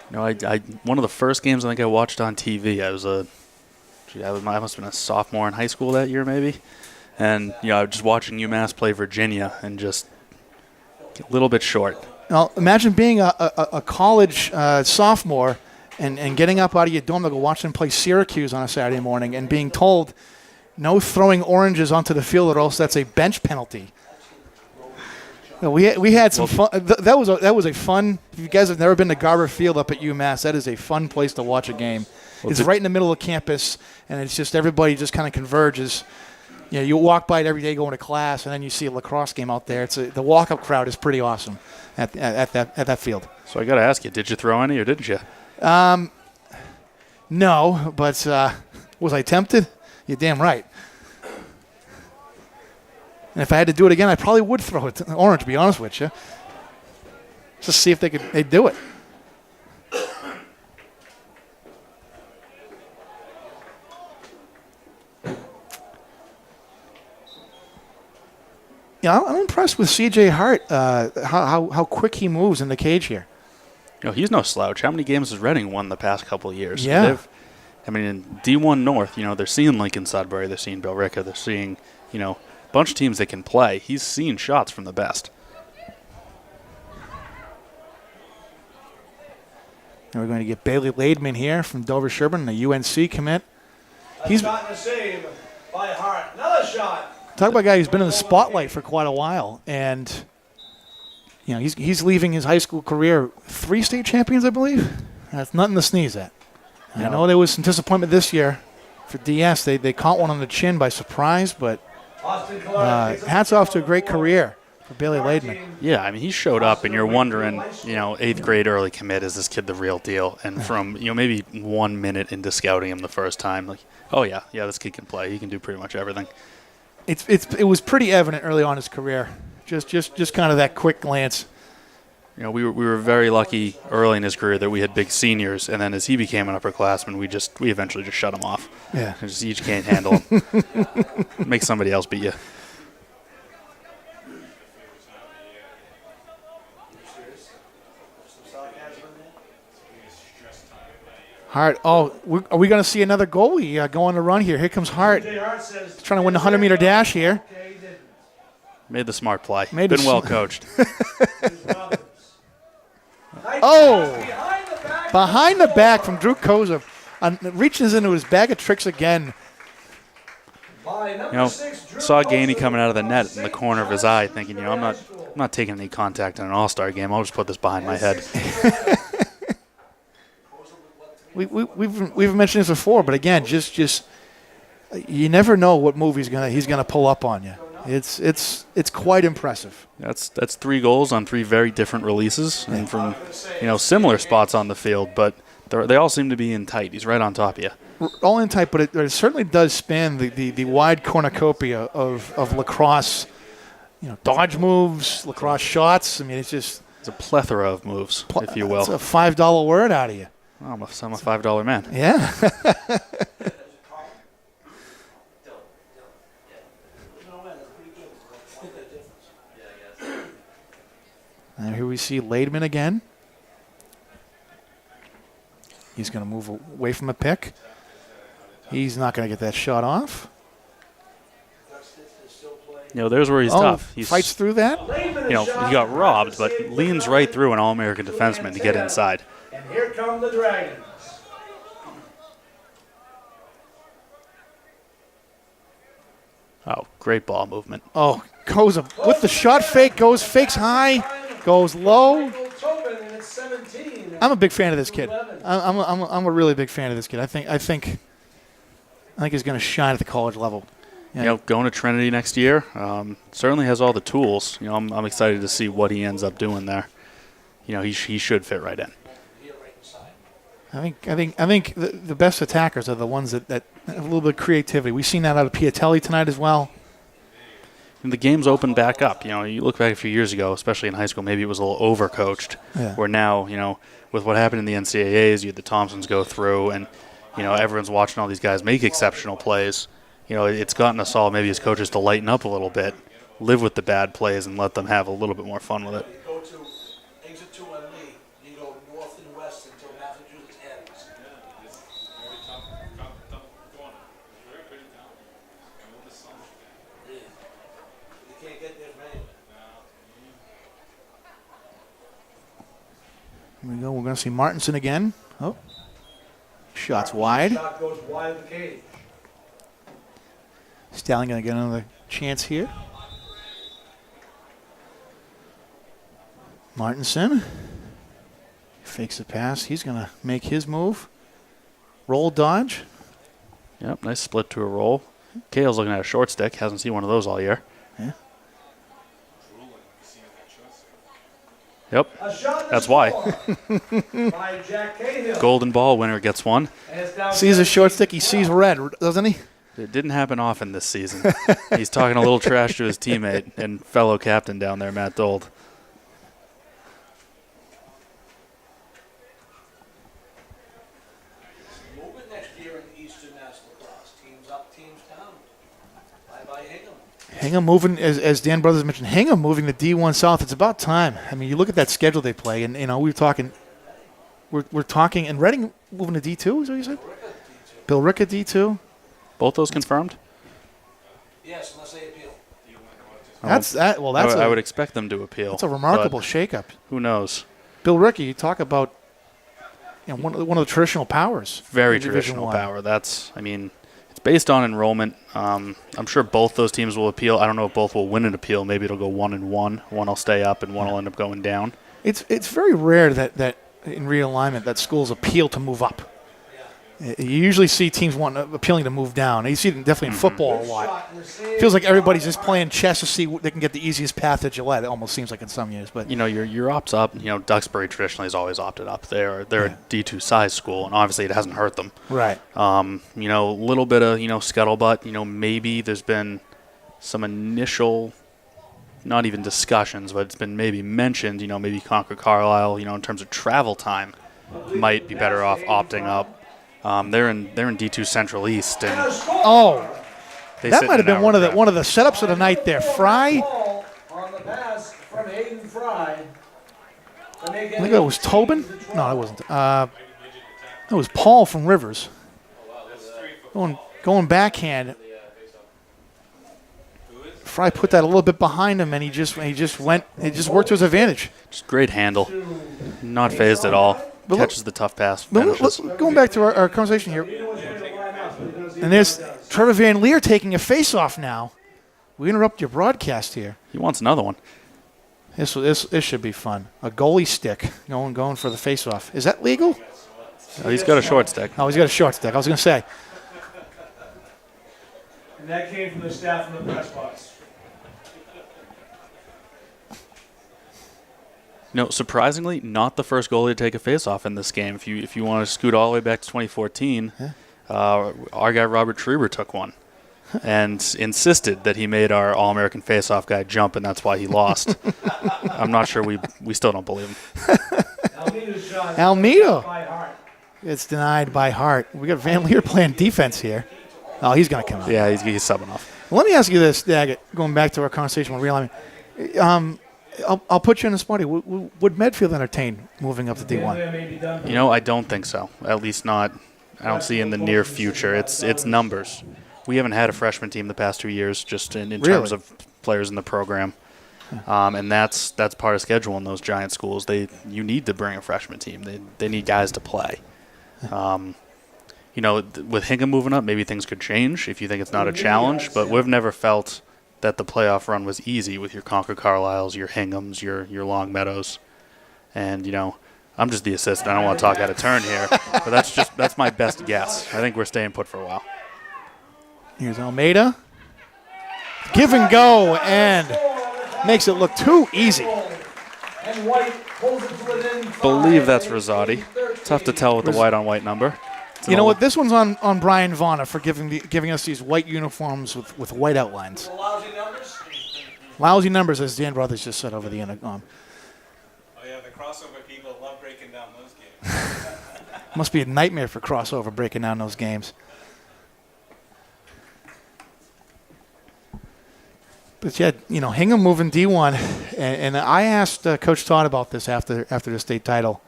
One of the first games I think I watched on TV, I must have been a sophomore in high school that year maybe. And, I was just watching UMass play Virginia and just a little bit short. Now, imagine being a college sophomore and getting up out of your dorm to go watch them play Syracuse on a Saturday morning and being told no throwing oranges onto the field or else that's a bench penalty. We had some fun. That was a fun. If you guys have never been to Garber Field up at UMass, that is a fun place to watch a game. It's right in the middle of campus, and it's just everybody just kind of converges. You walk by it every day going to class, and then you see a lacrosse game out there. The walk-up crowd is pretty awesome at that field. So I got to ask you, did you throw any or didn't you? No, but was I tempted? You're damn right. And if I had to do it again, I probably would throw it to orange, to be honest with you. Just see if they'd do it. Yeah, I'm impressed with C.J. Hart, how quick he moves in the cage here. He's no slouch. How many games has Reading won the past couple of years? Yeah. In D1 North, they're seeing Lincoln Sudbury, they're seeing Billerica, they're seeing, a bunch of teams that can play. He's seen shots from the best. And we're going to get Bailey Laidman here from Dover Sherburne, the UNC commit. He's gotten a save by Hart. Another shot. Talk about a guy who's been in the spotlight for quite a while, and he's leaving his high school career 3 state champions, I believe. That's nothing to sneeze at. No. I know there was some disappointment this year for DS. They caught one on the chin by surprise, but hats off to a great career for Bailey Laidman. Yeah, he showed up, and you're wondering, 8th grade early commit, is this kid the real deal? And from maybe 1 minute into scouting him the first time, like, oh yeah, this kid can play. He can do pretty much everything. It was pretty evident early on in his career, just kind of that quick glance. We were very lucky early in his career that we had big seniors, and then as he became an upperclassman, we eventually just shut him off. Yeah, you just can't handle him. Make somebody else beat you. Hart. Oh, are we going to see another goalie go on the run here? Here comes Hart. He's trying to win the 100-meter dash here. Made the smart play. Been well coached. Oh, behind the back from Drew Koza. Reaches into his bag of tricks again. Saw Gainey coming out of the net in the corner of his eye, thinking, I'm not taking any contact in an all-star game. I'll just put this behind my head. We've mentioned this before, but again, just you never know what move he's gonna pull up on you. It's quite impressive. That's 3 goals on 3 very different releases and from similar spots on the field, but they all seem to be in tight. He's right on top of you. All in tight, but it certainly does span the wide cornucopia of lacrosse. Dodge moves, lacrosse shots. It's a plethora of moves, if you will. It's a $5 word out of you. I'm a $5 man. Yeah. And here we see Laidman again. He's going to move away from a pick. He's not going to get that shot off. There's where he's tough. He fights through that. He got robbed, but leans right through an All-American defenseman to get inside. And here come the Dragons. Oh, great ball movement. Oh, goes with the shot fake, fakes high, goes low. I'm a big fan of this kid. I'm a really big fan of this kid. I think he's going to shine at the college level. Yeah. Going to Trinity next year, certainly has all the tools. I'm excited to see what he ends up doing there. He should fit right in. I think the best attackers are the ones that have a little bit of creativity. We've seen that out of Piatelli tonight as well. And the game's opened back up. You look back a few years ago, especially in high school, maybe it was a little overcoached. Yeah. Where now, with what happened in the NCAAs, you had the Thompsons go through, and everyone's watching all these guys make exceptional plays. It's gotten us all, maybe as coaches, to lighten up a little bit, live with the bad plays, and let them have a little bit more fun with it. You go to exit 2 on Lee. You go north and west until Massachusetts ends. You can't get there from anywhere. Here we go. We're going to see Martinson again. Oh, shots wide. Shot goes wide of the cage. Stallion going to get another chance here. Martinson fakes the pass. He's going to make his move. Roll dodge. Yep, nice split to a roll. Kale's looking at a short stick. Hasn't seen one of those all year. Yeah. Yep, that's why. By Jack Cahill. Golden ball winner gets one. Sees a short stick. He sees red, doesn't he? It didn't happen often this season. He's talking a little trash to his teammate and fellow captain down there, Matt Dold. Movement next year in Eastern Mass Lacrosse. Teams up, teams down. Bye-bye Hingham. Hingham moving, as Dan Brothers mentioned, Hingham moving to D1 South. It's about time. I mean, you look at that schedule they play, and we're talking, and Reading moving to D2. Is what you said? Bill Rick at D2. Both those confirmed? Yes, unless they appeal. I would expect them to appeal. That's a remarkable shakeup. Who knows? Bill Ricky, you talk about one of the traditional powers. Very traditional power. It's based on enrollment. I'm sure both those teams will appeal. I don't know if both will win an appeal. Maybe it'll go 1-1. One will stay up and one will end up going down. It's very rare that in realignment that schools appeal to move up. You usually see teams appealing to move down. You see it definitely in football a lot. Feels like everybody's just playing chess to see what they can get the easiest path to Gillette. It almost seems like in some years. But your opts up. Duxbury traditionally has always opted up. They're a D2 size school, and obviously it hasn't hurt them. Right. A little bit of scuttlebutt. Maybe there's been some initial, not even discussions, but it's been maybe mentioned. Maybe Concord Carlisle. In terms of travel time, might be better off opting up. They're in D2 Central East, and that might have been one of the setups of the night there. Fry. On the pass from Hayden Fry. I think it was Tobin. No, it wasn't. It was Paul from Rivers. Going backhand. Fry put that a little bit behind him, and he just worked to his advantage. Just great handle, not phased at all. Catches the tough pass. Going back to our conversation here, and there's Trevor Van Leer taking a face-off now. We interrupt your broadcast here. He wants another one. This should be fun. A goalie stick going for the face-off. Is that legal? Oh, he's got a short stick. Oh, he's got a short stick. I was going to say. And that came from the staff in the press box. Surprisingly, not the first goalie to take a face-off in this game. If you want to scoot all the way back to 2014, our guy Robert Schreiber took one and insisted that he made our All-American face-off guy jump, and that's why he lost. I'm not sure we still don't believe him. Almeida's shot Almeida. by Hart. It's denied by Hart. We got Van Leer playing defense here. Oh, he's going to come out. Yeah, he's subbing off. Let me ask you this, Daggett, going back to our conversation with realignment. I'll put you in the spot here. Would Medfield entertain moving up to D1? You know, I don't think so. At least not. I don't see in the near future. It's numbers. We haven't had a freshman team the past 2 years, just in terms of players in the program, and that's part of schedule in those giant schools. You need to bring a freshman team. They need guys to play. You know, with Hingham moving up, maybe things could change if you think it's not a challenge. But we've never felt that the playoff run was easy with your Concord Carlisles, your Hinghams, your Long Meadows, and you know. I'm just the assistant. I don't want to talk out of turn here, but that's my best guess. I think we're staying put for a while. Here's Almeida. Give and go, and makes it look too easy. Believe that's Rosati. Tough to tell with the white on white number. You know what? This one's on Brian Vaughn for giving us these white uniforms with white outlines. Lousy numbers, as Dan Brothers just said over the intercom. Oh yeah, the crossover people love breaking down those games. Must be a nightmare for crossover breaking down those games. But yeah, you know, Hingham moving D1, and I asked Coach Todd about this after the state title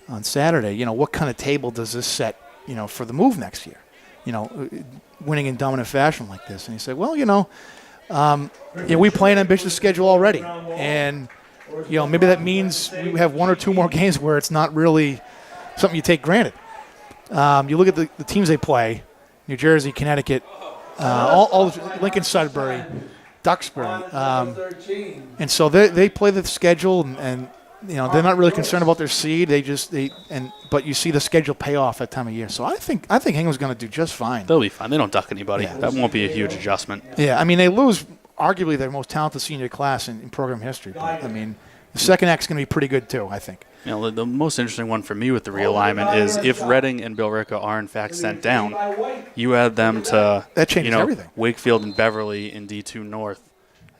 on Saturday. You know, what kind of table does this set, you know, for the move next year? You know, winning in dominant fashion like this. And he said, well, you know, we play an ambitious schedule already, and you know, maybe that means we have one or two more games where it's not really something you take granted. You look at the teams they play: New Jersey, Connecticut, all Lincoln, Sudbury, Duxbury, and so they play the schedule, and you know they're not really concerned about their seed. But you see the schedule pay off that time of year. So I think Hingham's going to do just fine. They'll be fine. They don't duck anybody. Yeah. That won't be a huge adjustment. Yeah, I mean they lose arguably their most talented senior class in program history. But I mean the second act's going to be pretty good too. I think. You know, the most interesting one for me with the realignment is if Reading and Billerica are in fact sent down, you add them to that changes everything. Wakefield and Beverly in D2 North,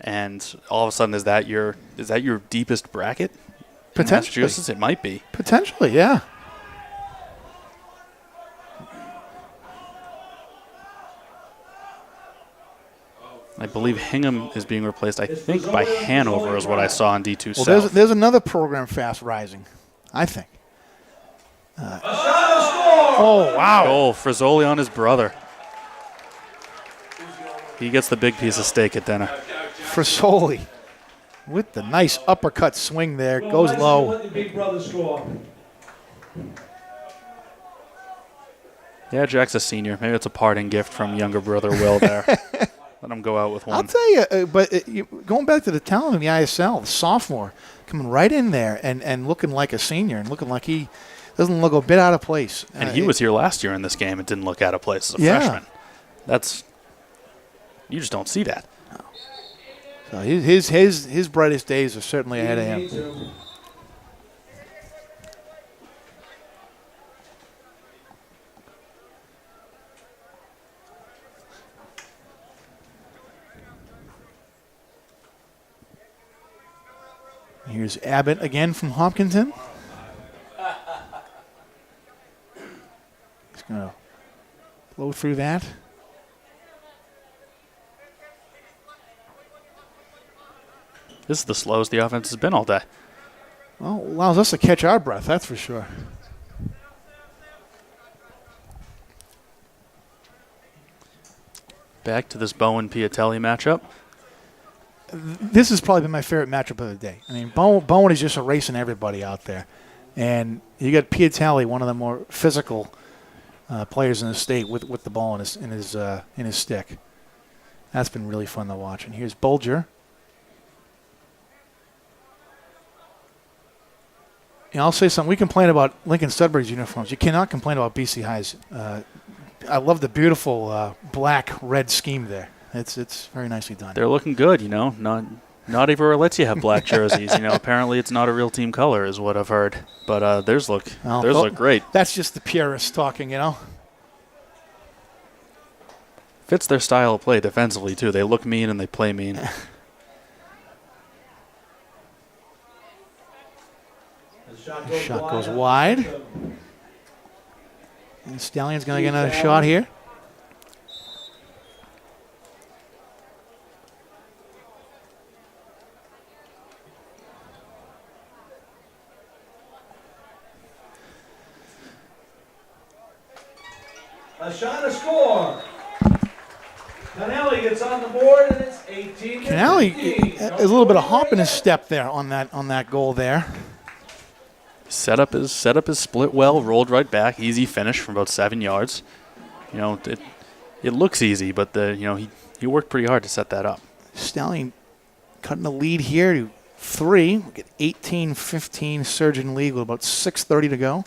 and all of a sudden is that your deepest bracket? Potentially, Massachusetts, it might be. Potentially, yeah. I believe Hingham is being replaced, I think, by Hanover is what I saw in D2 Well, South. there's another program fast rising, I think. Oh, wow. Goal. Frizzoli on his brother. He gets the big piece of steak at dinner. Frizzoli with the nice uppercut swing there. Goes low. Yeah, Jack's a senior. Maybe it's a parting gift from younger brother Will there. Let him go out with one. I'll tell you, going back to the talent in the ISL, the sophomore coming right in there and looking like a senior and looking like he doesn't look a bit out of place. And he was here last year in this game. It didn't look out of place as a freshman. You just don't see that. So his brightest days are certainly ahead of him. Here's Abbott again from Hopkinton. He's going to blow through that. This is the slowest the offense has been all day. Well, allows us to catch our breath, that's for sure. Back to this Bowen Piatelli matchup. This has probably been my favorite matchup of the day. I mean, Bowen is just erasing everybody out there. And you got Piatelli, one of the more physical players in the state, with the ball in his stick. That's been really fun to watch. And here's Bulger. And I'll say something. We complain about Lincoln Sudbury's uniforms. You cannot complain about BC High's. I love the beautiful black-red scheme there. It's very nicely done. They're looking good, you know. Not everywhere lets you have black jerseys. You know, apparently it's not a real team color, is what I've heard. But theirs look great. That's just the purists talking, you know. Fits their style of play defensively too. They look mean and they play mean. Shot goes wide. And Stallion's going to get another shot here. A shot, a score. Canelli gets on the board, and it's 18. Canelli, a little bit of hop in his step there on that goal there. Set up his split well, rolled right back, easy finish from about 7 yards. You know, it looks easy, but he worked pretty hard to set that up. Stallion cutting the lead here to 3. We get 18-15 Surgeon lead with about 6:30 to go.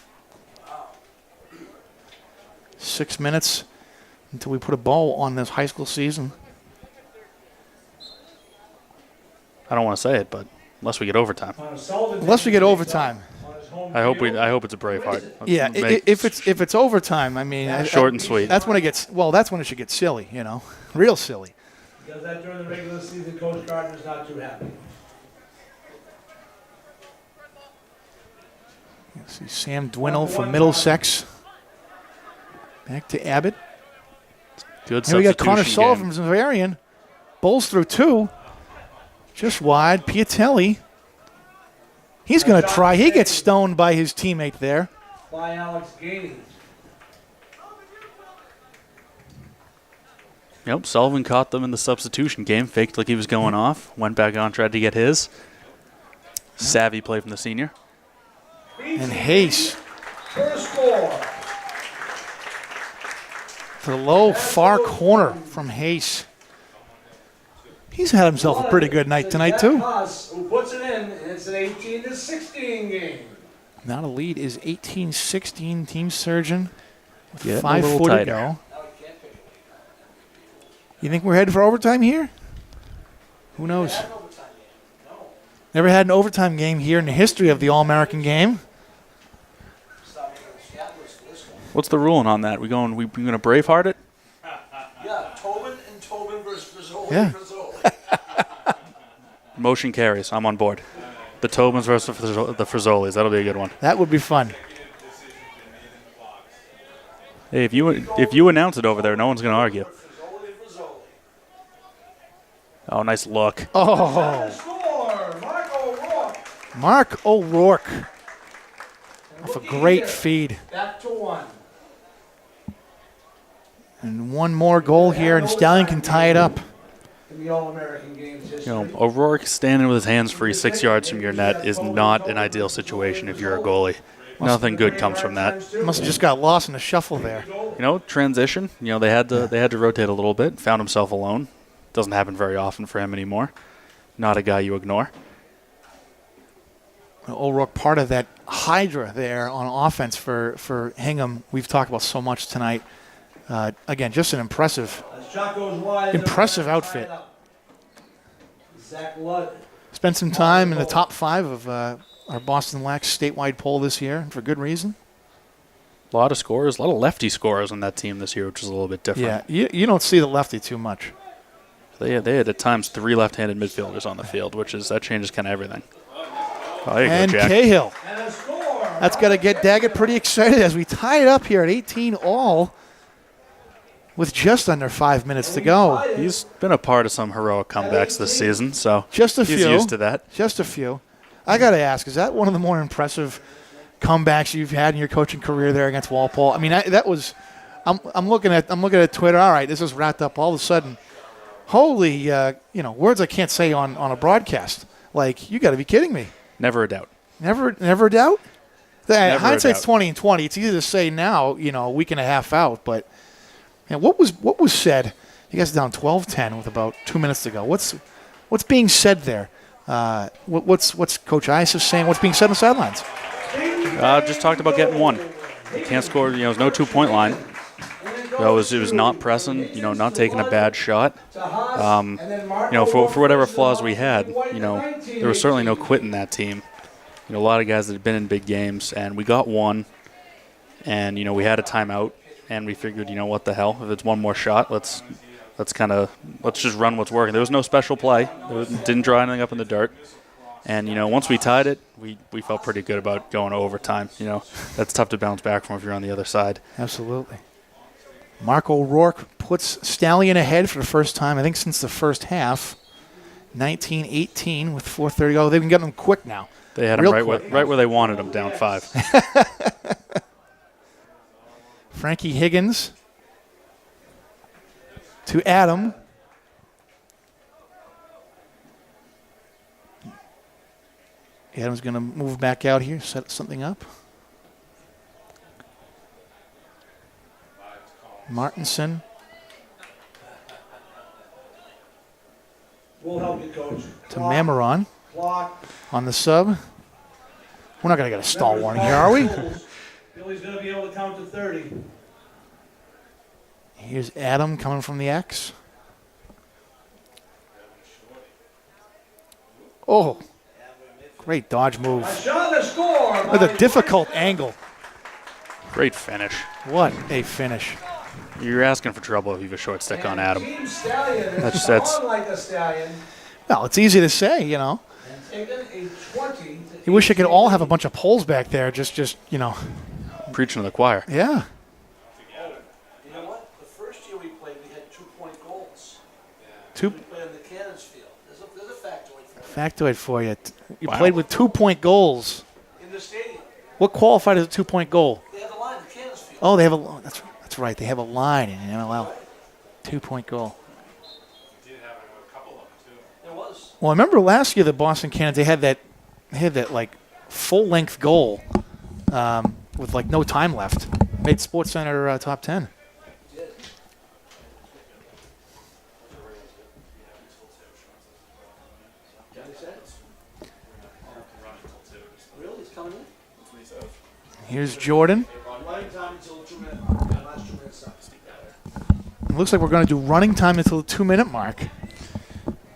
6 minutes until we put a bow on this high school season. I don't want to say it, but unless we get overtime. Unless we get overtime. I hope it's a Braveheart. Yeah, if it's overtime, I mean, short and sweet. That's when it gets that's when it should get silly, you know, real silly. Does that during the regular season, Coach Gardner's not too happy. You see Sam Dwinnell from Middlesex. Back to Abbott. Good Here we got Connor substitution Sullivan game. from Zavarian. Bowls through 2. Just wide. Piatelli. He's going to try. He gets stoned by his teammate there. By Alex Gaines. Yep, Sullivan caught them in the substitution game, faked like he was going off, went back on, tried to get his. Savvy play from the senior. And Hayes. First score. The low far corner from Hayes. He's had himself a pretty good night tonight, too. Who puts it in, and it's an 18-16 game. Now the lead is 18-16 Team Surgeon with Getting a 5:40 little to tighter. go. You think we're headed for overtime here? Who knows? Never had an overtime game here in the history of the All-American game. What's the ruling on that? We going to Braveheart it? Yeah, Tobin and Tobin versus Frizzoli. Yeah. Motion carries. I'm on board. The Tobins versus the Frizzolis. That'll be a good one. That would be fun. Hey, if you announce it over there, no one's going to argue. Oh, nice look. Oh, Score, Mark O'Rourke. Mark O'Rourke. Off a great feed. Back to 1. And one more goal here, and Stallion can tie it up. In the All-American Games history. O'Rourke standing with his hands free 6 yards from your net is not an ideal situation if you're a goalie. Nothing good comes from that. Must have just got lost in the shuffle there. Transition. They had to rotate a little bit. Found himself alone. Doesn't happen very often for him anymore. Not a guy you ignore. O'Rourke, part of that hydra there on offense for Hingham. We've talked about so much tonight. Again, just an impressive outfit. Zach Ludd. Spent some time in the top 5 of our BostonLax statewide poll this year, and for good reason. A lot of scorers, a lot of lefty scorers on that team this year, which is a little bit different. Yeah, you don't see the lefty too much. They had at times 3 left-handed midfielders on the field, that changes kind of everything. Oh, there you And go, Jack. Cahill. And a score. That's got to get Daggett pretty excited as we tie it up here at 18 all with just under 5 minutes to go. He's been a part of some heroic comebacks this season, so Just a he's few. used to that. Just a few. I got to ask, is that one of the more impressive comebacks you've had in your coaching career there against Walpole? I mean, that was. I'm looking at Twitter. All right, this is wrapped up. All of a sudden, holy, words I can't say on a broadcast. Like, you got to be kidding me. Never a doubt. Never a doubt. Never Hindsight's a doubt. 20/20. It's easy to say now, a week and a half out. But what was said? You guys are down 12-10 with about 2 minutes to go. What's being said there? What's Coach Isis saying? What's being said on the sidelines? Just talked about getting one. Can't score. There's no 2-point line. It was not pressing. Not taking a bad shot. For whatever flaws we had, there was certainly no quit in that team. A lot of guys that had been in big games, and we got one. And we had a timeout, and we figured, what the hell? If it's one more shot, let's just run what's working. There was no special play. Didn't draw anything up in the dirt. And, once we tied it, we felt pretty good about going to overtime. That's tough to bounce back from if you're on the other side. Absolutely. Mark O'Rourke puts Stallion ahead for the first time, I think, since the first half. 19-18 with 4:30. Oh, they've been getting them quick now. They had Real him quick. right where they wanted him, down 5. Frankie Higgins to Adam. Adam's going to move back out here, set something up. Martinson. We'll help you, Coach. To Mameron Clock. on the sub. We're not going to get a stall warning here, are we? Billy's going to be able to count to 30. Here's Adam coming from the X. Oh, great dodge move. A shot and a score. With a difficult angle. Great finish. What a finish. You're asking for trouble if you have a short stick on Adam. Team Stallion is That's- strong like a stallion. Well, it's easy to say, you know. And taken a 20. You wish it could all have a bunch of poles back there, just Preaching to the choir. yeah. You know what? The first year we played, we had 2-point goals. Two We played in the Cannons Field. There's a factoid for it. factoid for you. You Wow. played with 2-point goals. In the stadium, What qualified as a 2-point goal? they had the line, the Cannons Field. Oh, they have a. That's right. They have a line in NLL. 2-point goal. There was. Well, I remember last year the Boston Cannons they had that like full-length goal with like no time left. Made Sports Center top 10. Really? He's coming in? Here's Jordan. Running time until 2 minutes. Last 2 minutes. It looks like we're going to do running time until the 2-minute mark.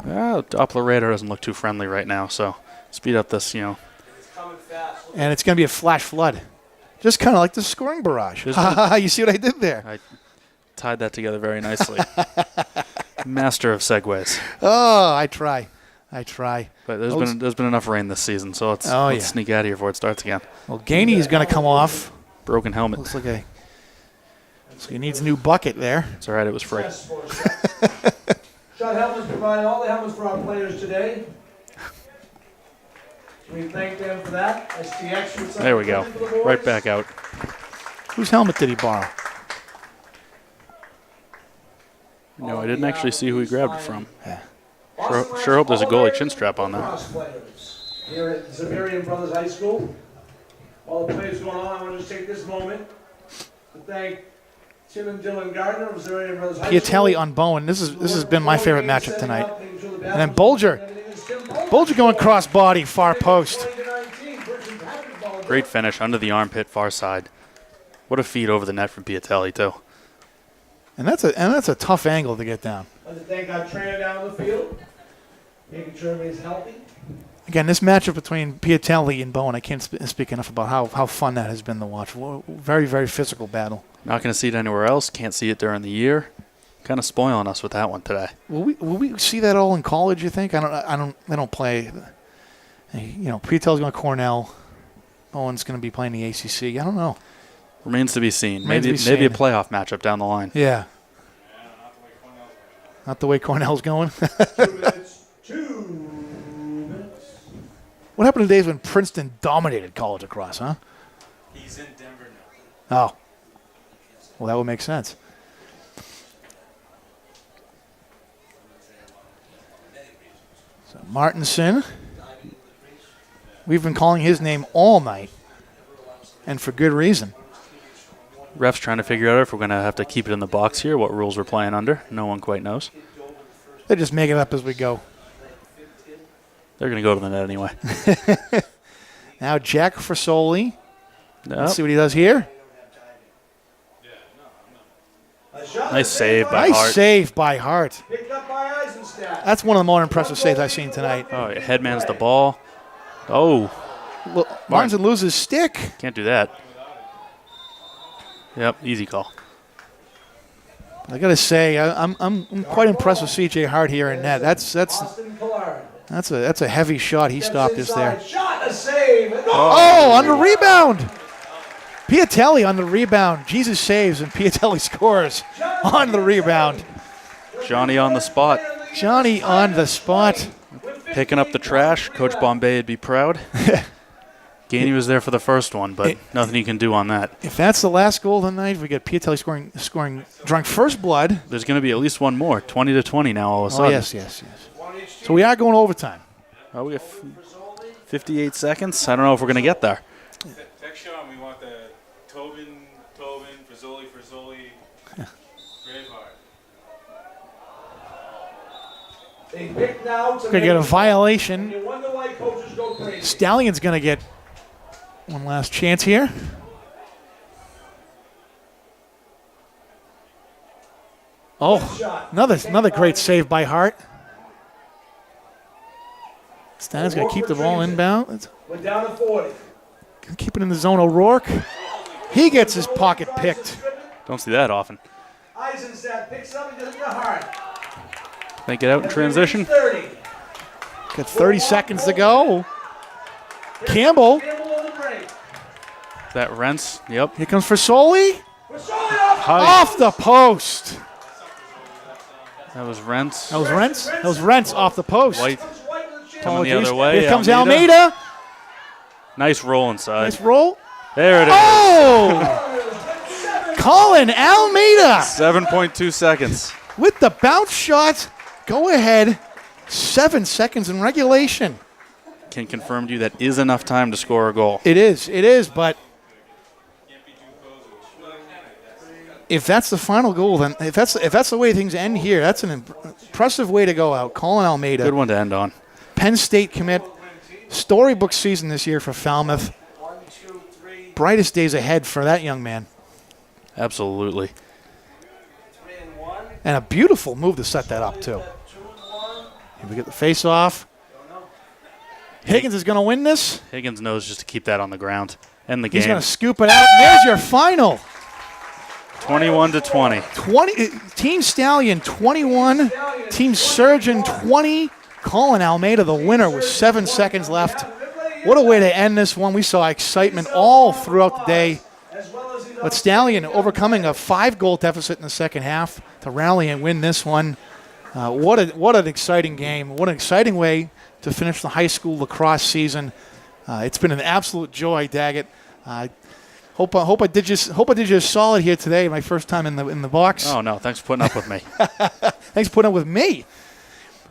Doppler radar doesn't look too friendly right now, so speed up this, It's coming fast. And it's going to be a flash flood. Just kind of like the scoring barrage. You see what I did there? I tied that together very nicely. Master of segues. Oh, I try. But there's been enough rain this season, so let's yeah. sneak out of here before it starts again. Well, Gainey is going to come off. Broken helmet. Looks like so he needs a new bucket there. It's all right. It was free. Yes, for a shot helmets provided all the helmets for our players today. We thank them for that. STX with There we go. something for the boys. Right back out. Whose helmet did he borrow? No, I didn't actually see who he grabbed it from. Boston Sure hope there's a goalie All-American chin strap on there. lacrosse players here at Zavarian Brothers High School. While the play is going on, I want to just take this moment to thank Tim and Dylan Gardner of Zavarian Brothers High School. Piatelli on Bowen. This has been my favorite matchup tonight. And then Bolger going cross body, far post. Great finish under the armpit, far side. What a feed over the net from Piatelli too. And that's a tough angle to get down. I'd like to thank our trainer down the field, making sure everybody's healthy. Again, this matchup between Piatelli and Bowen, I can't speak enough about how fun that has been to watch. Very, very physical battle. Not going to see it anywhere else. Can't see it during the year. Kind of spoiling us with that one today. Will we see that all in college? You think? They don't play. Piatelli's going to Cornell. Bowen's going to be playing the ACC. I don't know. Remains to be seen. Remains Maybe to be maybe a seen. playoff matchup down the line. Yeah. Not the way Cornell's going. 2 minutes. 2 minutes. What happened to days when Princeton dominated college lacrosse, huh? He's in Denver now. Oh. Well, that would make sense. So Martinson. We've been calling his name all night, and for good reason. Refs trying to figure out if we're going to have to keep it in the box here, what rules we're playing under. No one quite knows. They just make it up as we go. They're going to go to the net anyway. Now Jack Frasoli. Nope. Let's see what he does here. A shot Nice save by Nice Hart. save by Hart. picked up by Eisenstadt. That's one of the more impressive saves I've seen tonight. Oh, it headmans the ball. Oh, Look, Martinson loses stick. can't do that. Yep, easy call. I got to say, I'm quite impressed with C.J. Hart here in net. That's Austin Collard. That's a heavy shot. He stopped us there. Shot, a save. And Oh, on the rebound. Piatelli on the rebound. Jesus saves, and Piatelli scores on the rebound. Johnny on the spot. Johnny on the spot. Picking up the trash. Coach Bombay would be proud. Gainey was there for the first one, but nothing you can do on that. If that's the last goal of the night, we get Piatelli scoring, drawing first blood. There's going to be at least one more. 20-20 now all of a sudden. Oh, yes. So we are going overtime. Oh, we have 58 seconds. I don't know if we're going to get there. Text Sean, we want the Tobin, Frisoli, Braveheart. They pick now to Going to get a violation. You wonder why coaches go crazy. Stallion's going to get one last chance here. Oh, another great save by Hart. Stallion's going to keep the ball inbound. We're down to 40. Keep it in the zone. O'Rourke. He gets his pocket picked. Don't see that often. Eisenstadt picks up and does it to Hart. They get out in transition. 30. Got 30 seconds to go. Campbell. Campbell on the break. That Rents. Yep. Here comes Frisoli. Off the post. That was Rents. That was Rents. That was Rents off the post. White coming the other way. Here comes Almeida. Nice roll inside. Nice roll. There it is. Oh! Colin Almeida 7.2 seconds. with the bounce shot. Go ahead. 7 seconds in regulation. Can confirm to you that is enough time to score a goal. It is, but if that's the final goal, then if that's the way things end here, that's an impressive way to go out. Colin Almeida. Good one to end on. Penn State commit. Storybook season this year for Falmouth. Brightest days ahead for that young man. Absolutely. And a beautiful move to set that up, too. Here we get the face-off. Higgins is going to win this. Higgins knows just to keep that on the ground. End the game. He's going to scoop it out. There's your final. 21-20. Team Stallion 21. Team Surgeon 20. Colin Almeida, the winner, with 7 seconds left. What a way to end this one. We saw excitement all throughout the day. But Stallion overcoming a 5-goal deficit in the second half to rally and win this one. What an exciting game. What an exciting way to finish the high school lacrosse season. It's been an absolute joy, Daggett. Hope I did you solid here today. My first time in the box. Oh no, thanks for putting up with me. Thanks for putting up with me.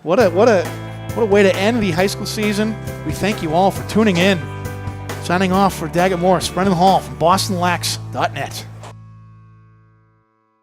What a way to end the high school season. We thank you all for tuning in. Signing off for Daggett Morris, Brendan Hall from BostonLax.net.